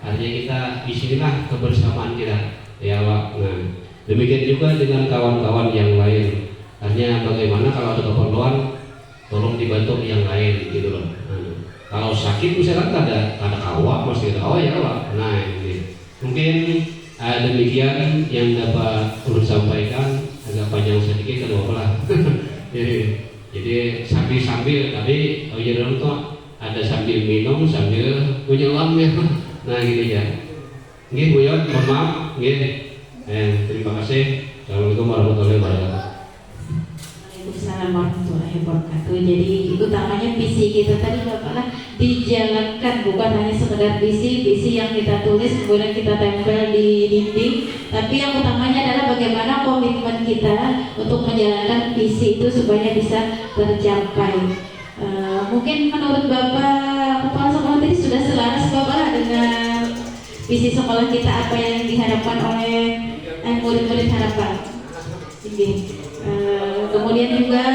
artinya kita di sinilah kebersamaan kita, ya Pak. Nah demikian juga dengan kawan-kawan yang lain. Artinya bagaimana kalau ada keperluan, tolong dibantu yang lain gitu loh. Kalau sakit misalkan ada kawat, masih ada kawat ya Pak. Nah ini mungkin demikian yang dapat ulun sampaikan, agak panjang sedikit kan lah. jadi sambil tapi orang tuh ada sambil minum sambil menyelam ya. Nah gitu ya. Nggih Bu Yon, mohon maaf. Nggih. Terima kasih. Assalamualaikum warahmatullahi wabarakatuh. Waalaikumsalam warahmatullahi wabarakatuh. Jadi utamanya visi kita tadi Bapak dijalankan, bukan hanya sekedar visi yang kita tulis kemudian kita tempel di dinding, tapi yang utamanya adalah bagaimana komitmen kita untuk menjalankan visi itu supaya bisa tercapai. Mungkin menurut Bapak Kepala Sekolah tadi sudah selaras Bapak dengan visi sekolah kita, apa yang diharapkan oleh murid-murid harapan. Kemudian juga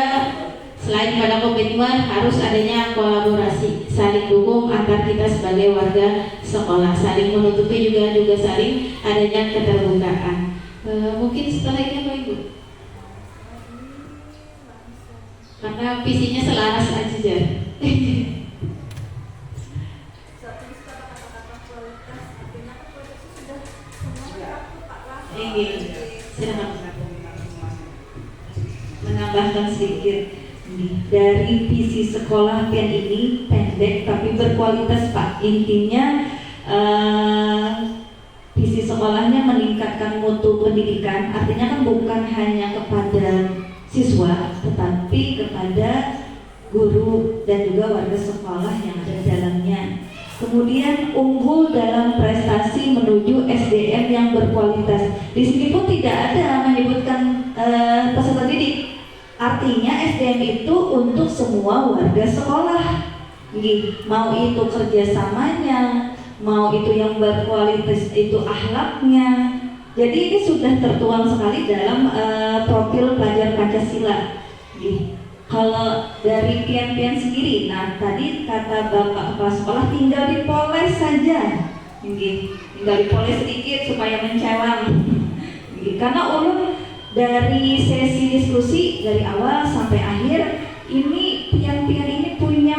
selain pada komitmen harus adanya kolaborasi, saling dukung antar kita sebagai warga sekolah, saling menutupi juga saling adanya keterbukaan. Mungkin setelah ini apa Ibu? Karena visinya selaras aja. Silakan menambahkan sedikit. Dari visi sekolah PIAN ini pendek tapi berkualitas Pak. Intinya visi sekolahnya meningkatkan mutu pendidikan. Artinya kan bukan hanya kepada siswa tetapi kepada guru dan juga warga sekolah yang ada di dalamnya. Kemudian unggul dalam prestasi menuju SDM yang berkualitas. Di sini pun tidak ada menyebutkan peserta didik. Artinya SDM itu untuk semua warga sekolah. Mau itu kerjasamanya, mau itu yang berkualitas, itu akhlaknya. Jadi ini sudah tertuang sekali dalam profil pelajar Pancasila. Kalau dari PIAN sendiri, nah tadi kata Bapak Kepala Sekolah tinggal dipoles saja, tinggal dipoles sedikit supaya mencewang. Karena ulun dari sesi diskusi dari awal sampai akhir ini PIAN ini punya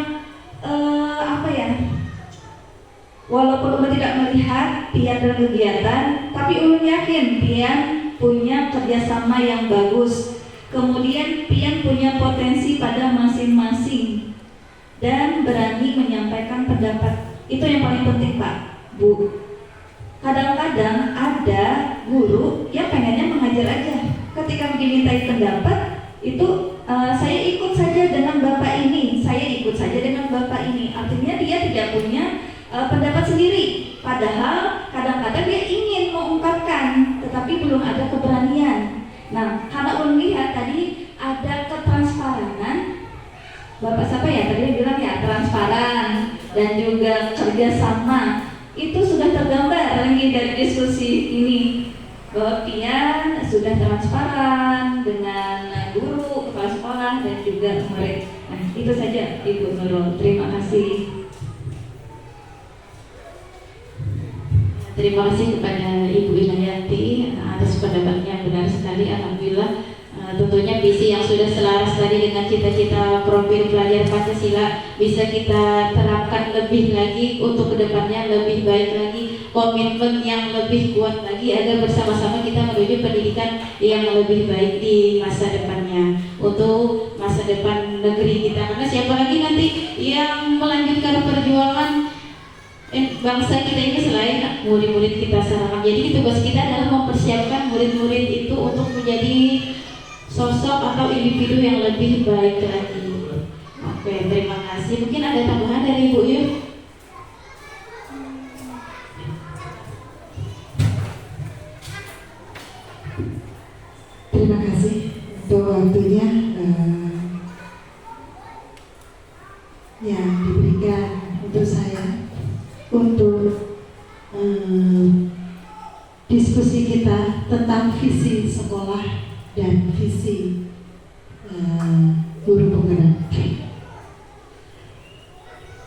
walaupun ulun tidak melihat PIAN dan kegiatan, tapi ulun yakin PIAN punya kerjasama yang bagus. Kemudian PIAN punya potensi pada masing-masing dan berani menyampaikan pendapat. Itu yang paling penting Pak, Bu. kadang-kadang ada guru yang pengennya mengajar aja. Ketika dimintai pendapat itu saya ikut saja dengan bapak ini, saya ikut saja dengan bapak ini. Artinya dia tidak punya pendapat sendiri. Padahal kadang-kadang dia ingin mengungkapkan, tetapi belum ada keberanian. Nah, karena melihat tadi ada ketransparanan. Bapak siapa ya tadi bilang ya, transparan dan juga kerjasama. Itu sudah tergambar lagi dari diskusi ini, bahwa Pian sudah transparan dengan guru, kepala sekolah dan juga murid. Nah, itu saja Ibu Nurul. Terima kasih. Terima kasih kepada Ibu Inayati atas pendapatnya yang benar sekali. Alhamdulillah. Tentunya visi yang sudah selaras tadi dengan cita-cita profil pelajar Pancasila bisa kita terapkan lebih lagi untuk kedepannya lebih baik lagi, komitmen yang lebih kuat lagi agar bersama-sama kita menuju pendidikan yang lebih baik di masa depannya untuk masa depan negeri kita. Karena siapa lagi nanti yang melanjutkan perjuangan bangsa kita ini selain murid-murid kita sekarang. Jadi tugas kita adalah mempersiapkan murid-murid itu untuk menjadi sosok atau individu yang lebih baik lagi. Oke, terima kasih. Mungkin ada tambahan dari Ibu Yu? Terima kasih untuk waktunya yang diberikan untuk saya untuk diskusi kita tentang visi sekolah dan visi guru penggerak.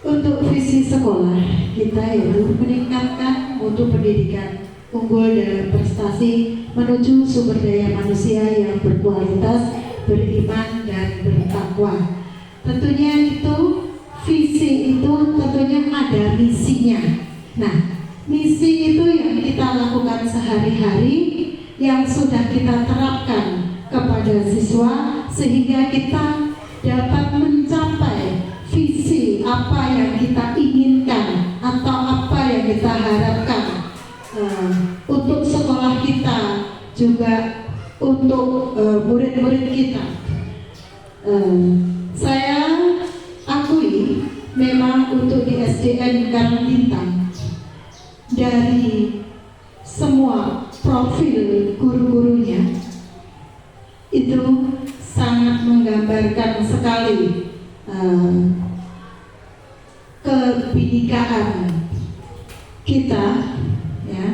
Untuk visi sekolah kita yaitu meningkatkan mutu pendidikan unggul dalam prestasi menuju sumber daya manusia yang berkualitas, beriman dan bertakwa. Tentunya itu visi itu tentunya ada misinya. Nah, misi itu yang kita lakukan sehari-hari, yang sudah kita terapkan kepada siswa sehingga kita dapat mencapai visi apa yang kita inginkan atau apa yang kita harapkan untuk sekolah kita, juga untuk murid-murid kita. Saya akui memang untuk di SDN Karangbintang dari semua profil guru-gurunya itu sangat menggambarkan sekali kebinekaan kita ya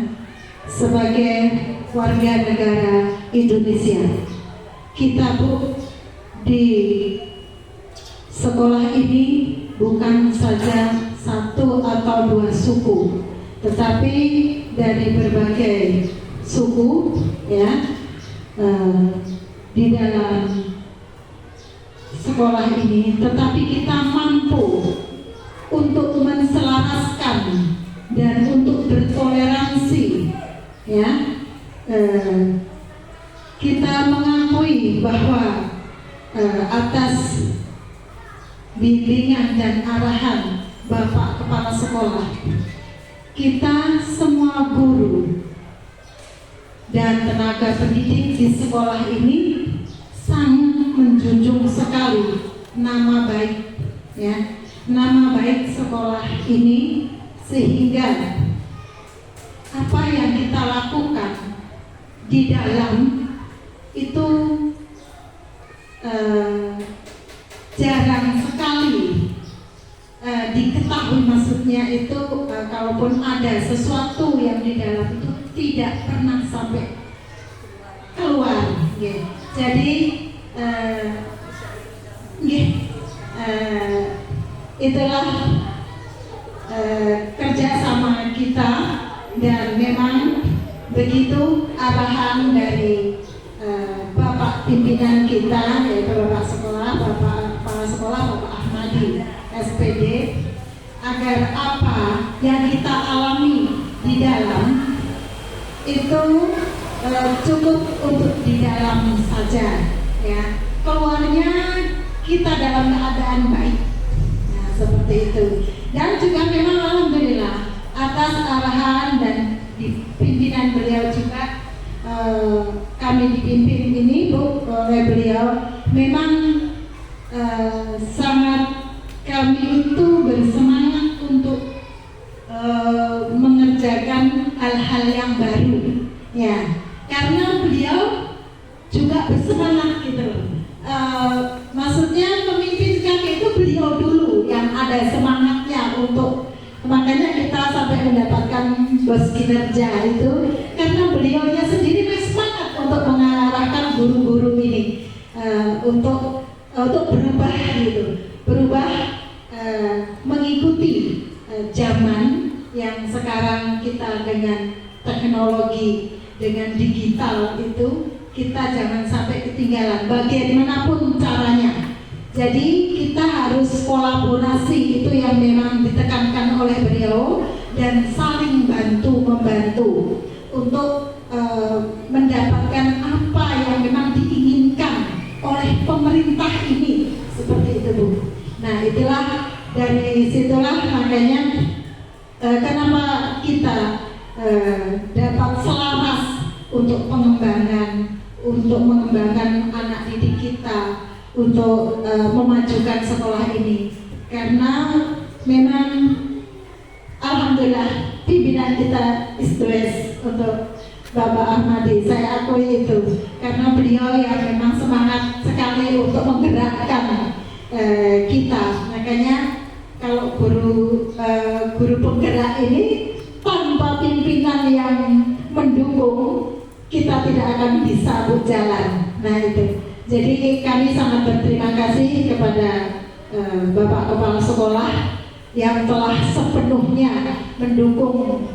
sebagai warga negara Indonesia. Kita Bu di sekolah ini bukan saja satu atau dua suku, tetapi dari berbagai suku ya di dalam sekolah ini, tetapi kita mampu untuk menselaraskan dan untuk bertoleransi ya. Kita mengakui bahwa atas bimbingan dan arahan Bapak Kepala Sekolah, kita semua guru dan tenaga pendidik di sekolah ini sangat menjunjung sekali nama baik ya, nama baik sekolah ini, sehingga apa yang kita lakukan di dalam itu jarang sekali diketahui. Maksudnya itu kalaupun ada sesuatu yang di dalam itu tidak pernah sampai keluar ya. Jadi itulah kerjasama kita, dan memang begitu arahan dari Bapak pimpinan kita, yaitu Bapak Sekolah, Bapak Kepala Sekolah, Bapak Ahmadi SPD, agar apa yang kita alami di dalam itu cukup untuk di dalam saja ya, keluarnya kita dalam keadaan baik. Nah, seperti itu. Dan juga memang alhamdulillah atas atas arahan dan pimpinan beliau juga kami dipimpin ini Bu oleh beliau. Memang sangat kami itu bersemangat untuk mengerjakan hal-hal yang baru, ya, karena beliau juga bersemangat gitu. Maksudnya pemimpin kami itu beliau dulu yang ada semangatnya untuk, makanya kita sampai mendapatkan bos kinerja itu karena beliaunya sendiri bersemangat untuk mengarahkan guru-guru ini untuk berubah gitu, mengikuti zaman yang sekarang kita dengan teknologi, dengan digital itu kita jangan sampai ketinggalan bagaimanapun caranya. Jadi kita harus kolaborasi, itu yang memang ditekankan oleh beliau, dan saling membantu untuk mendapatkan apa yang memang diinginkan oleh pemerintah ini, seperti itu Bu. Nah itulah, dari situlah makanya kenapa kita dapat selaras untuk mengembangkan anak didik kita, untuk memajukan sekolah ini, karena memang alhamdulillah pimpinan kita istimewa untuk Bapak Ahmadi, saya akui itu, karena beliau yang memang semangat sekali untuk menggerakkan kita. Makanya kalau guru penggerak ini tanpa pimpinan yang mendukung, kita tidak akan bisa berjalan. Nah itu. Jadi kami sangat berterima kasih kepada Bapak Kepala Sekolah yang telah sepenuhnya mendukung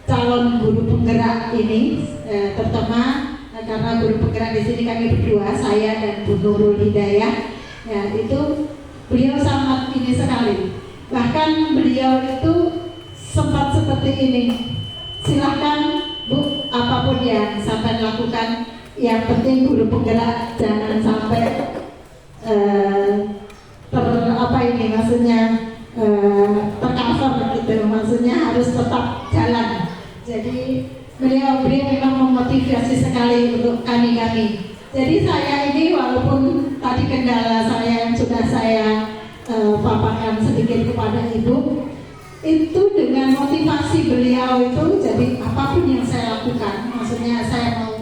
calon guru penggerak ini, terutama karena guru penggerak di sini kami berdua, saya dan Bu Nurul Hidayah. Ya, itu beliau sangat ini sekali. Bahkan beliau itu sempat seperti ini. Silahkan Bu, apapun yang sampai lakukan, yang penting guru penggerak jangan sampai tercover gitu, maksudnya harus tetap jalan. Jadi beliau memang memotivasi sekali untuk kami. Jadi saya ini walaupun tadi kendala saya yang sudah saya paparkan sedikit kepada Ibu, itu dengan motivasi beliau itu, jadi apapun yang saya lakukan, maksudnya saya mau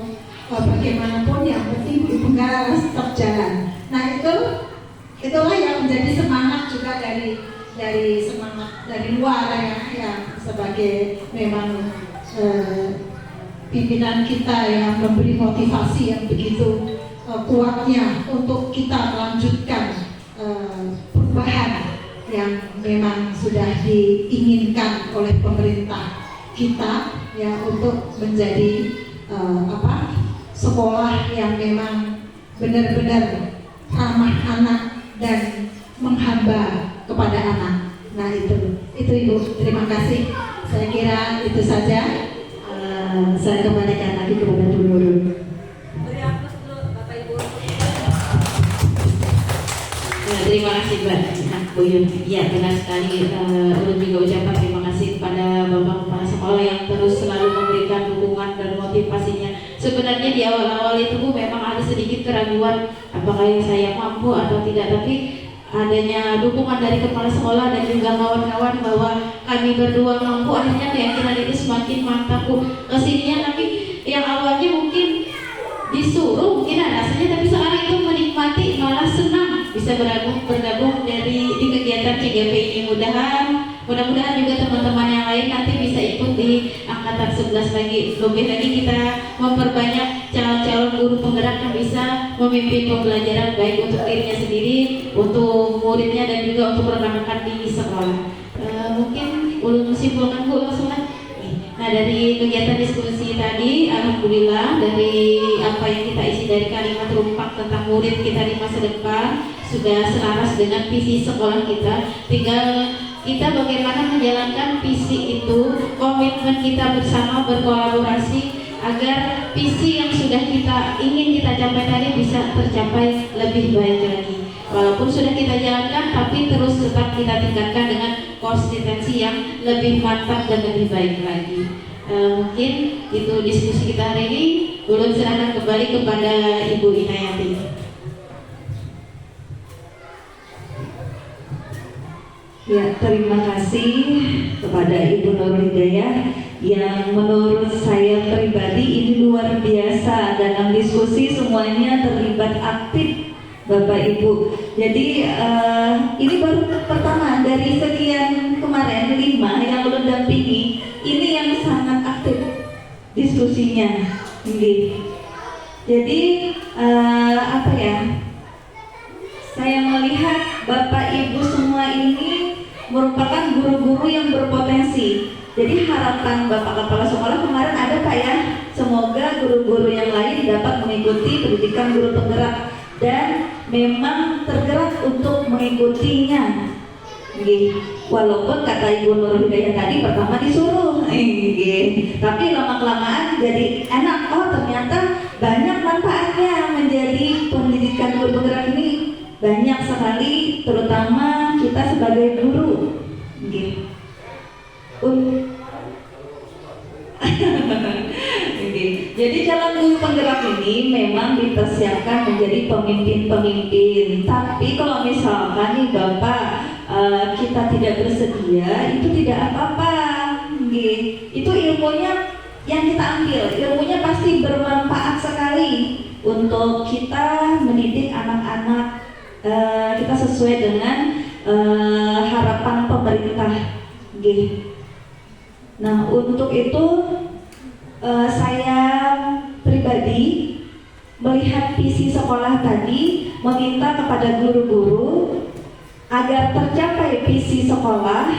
bagaimanapun yang penting Ibu harus tetap jalan. Nah itulah yang menjadi semangat juga dari semangat dari luar ya sebagai memang pimpinan kita yang memberi motivasi yang begitu kuatnya untuk kita melanjutkan perubahan yang memang sudah diinginkan oleh pemerintah kita ya, untuk menjadi sekolah yang memang benar-benar ramah anak dan menghamba kepada anak. Nah itu Ibu, terima kasih. Saya kira itu saja. Saya kembalikan lagi kepada Bu Nurul. Beri aplaus dulu Bapak Ibu. Terima kasih Mbak Bu Yun. Ya benar sekali. Ulun juga ucapkan terima kasih kepada Bapak Kepala Sekolah yang terus selalu memberikan dukungan dan motivasinya. Sebenarnya di awal-awal itu Bu memang ada sedikit keraguan apakah yang saya mampu atau tidak, tapi adanya dukungan dari kepala sekolah dan juga kawan-kawan bahwa kami berdua mampu, akhirnya keyakinan itu semakin mantap Bu. Kesininya tapi yang awalnya mungkin disuruh mungkin ada rasanya, tapi sekarang itu menikmati, malah senang bisa bergabung di kegiatan CGP ini. Mudah-mudahan juga teman-teman yang lain nanti bisa ikut di angkatan 11 lagi. Lebih lagi kita memperbanyak calon-calon guru penggerak yang bisa memimpin pembelajaran baik untuk dirinya sendiri, untuk muridnya, dan juga untuk rekan-rekan di sekolah. Mungkin ulun simpulkan Bu langsung. Nah dari kegiatan diskusi tadi, alhamdulillah dari apa yang kita isi dari kalimat rumpak tentang murid kita di masa depan sudah selaras dengan visi sekolah kita. Tinggal kita bagaimana menjalankan visi itu, komitmen kita bersama berkolaborasi agar visi yang sudah kita ingin kita capai tadi bisa tercapai lebih baik lagi. Walaupun sudah kita jalankan, tapi terus tetap kita tingkatkan dengan konsistensi yang lebih mantap dan lebih baik lagi. Mungkin itu diskusi kita hari ini. Ulun serahkan kembali kepada Ibu Inayati. Ya, terima kasih kepada Ibu Nurul Hidayah yang menurut saya pribadi ini luar biasa. Dalam diskusi semuanya terlibat aktif Bapak Ibu. Jadi ini baru pertama dari sekian kemarin 5 yang ulun dampingi, ini yang sangat aktif diskusinya. Jadi apa ya? Saya melihat Bapak Ibu semua ini merupakan guru-guru yang berpotensi. Jadi harapan Bapak Kepala Sekolah kemarin ada Pak ya, semoga guru-guru yang lain dapat mengikuti pendidikan guru penggerak dan memang tergerak untuk mengikutinya. Walaupun kata Ibu Nurul Hidayah tadi pertama disuruh, tapi lama-kelamaan jadi enak. Oh ternyata banyak manfaatnya menjadi pendidikan guru penggerak ini, banyak sekali, terutama kita sebagai guru. Jadi calon guru penggerak ini memang dipersiapkan menjadi pemimpin-pemimpin. Tapi kalau misalkan nih Bapak kita tidak bersedia, itu tidak apa-apa. Itu ilmunya yang kita ambil, ilmunya pasti bermanfaat sekali untuk kita mendidik anak-anak kita sesuai dengan harapan pemerintah. Nah untuk itu saya pribadi melihat visi sekolah tadi meminta kepada guru-guru agar tercapai visi sekolah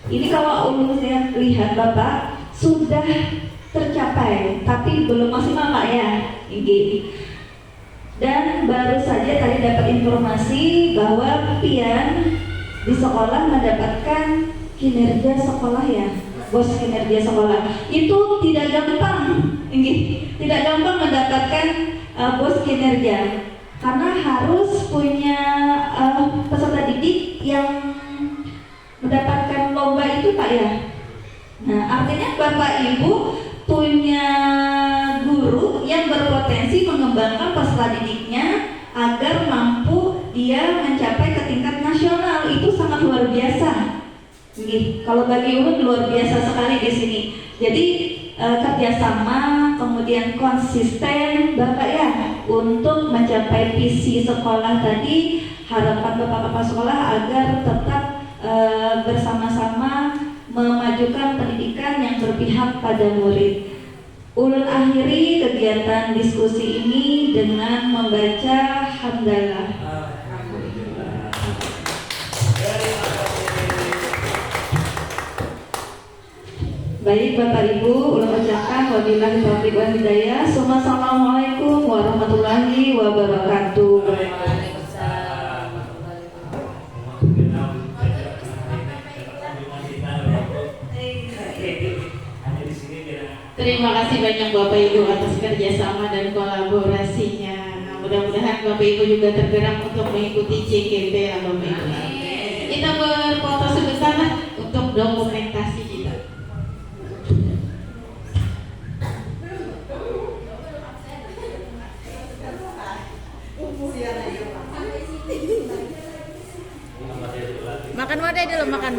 ini. Kalau ulun saya lihat Bapak sudah tercapai, tapi belum maksimal Pak ya. Dan baru saja tadi dapat informasi bahwa Pian di sekolah mendapatkan kinerja sekolah ya, bos kinerja sekolah. Itu tidak gampang, tidak gampang mendapatkan bos kinerja, karena harus punya peserta didik yang mendapatkan lomba itu Pak ya. Nah artinya Bapak Ibu punya guru yang berpotensi mengembangkan peserta didiknya agar mampu dia mencapai ke tingkat nasional. Itu sangat luar biasa. Kalau bagi ulun luar biasa sekali di sini. Jadi kerjasama kemudian konsisten Bapak ya untuk mencapai visi sekolah tadi. Harapan Bapak Kepala Sekolah agar tetap bersama-sama memajukan pendidikan yang berpihak pada murid. Ulun akhiri kegiatan diskusi ini dengan membaca hamdalah. Baik Bapak Ibu, ulun ucapkan wabillahi taufiq wal hidayah. Assalamualaikum warahmatullahi wabarakatuh. Terima kasih banyak Bapak Ibu atas kerjasama dan kolaborasinya. Nah, mudah-mudahan Bapak Ibu juga tergerak untuk mengikuti CGP ya Bapak Ibu. Kita berfoto sebentar untuk dokumentasi kita. Makan wadah dulu, makan.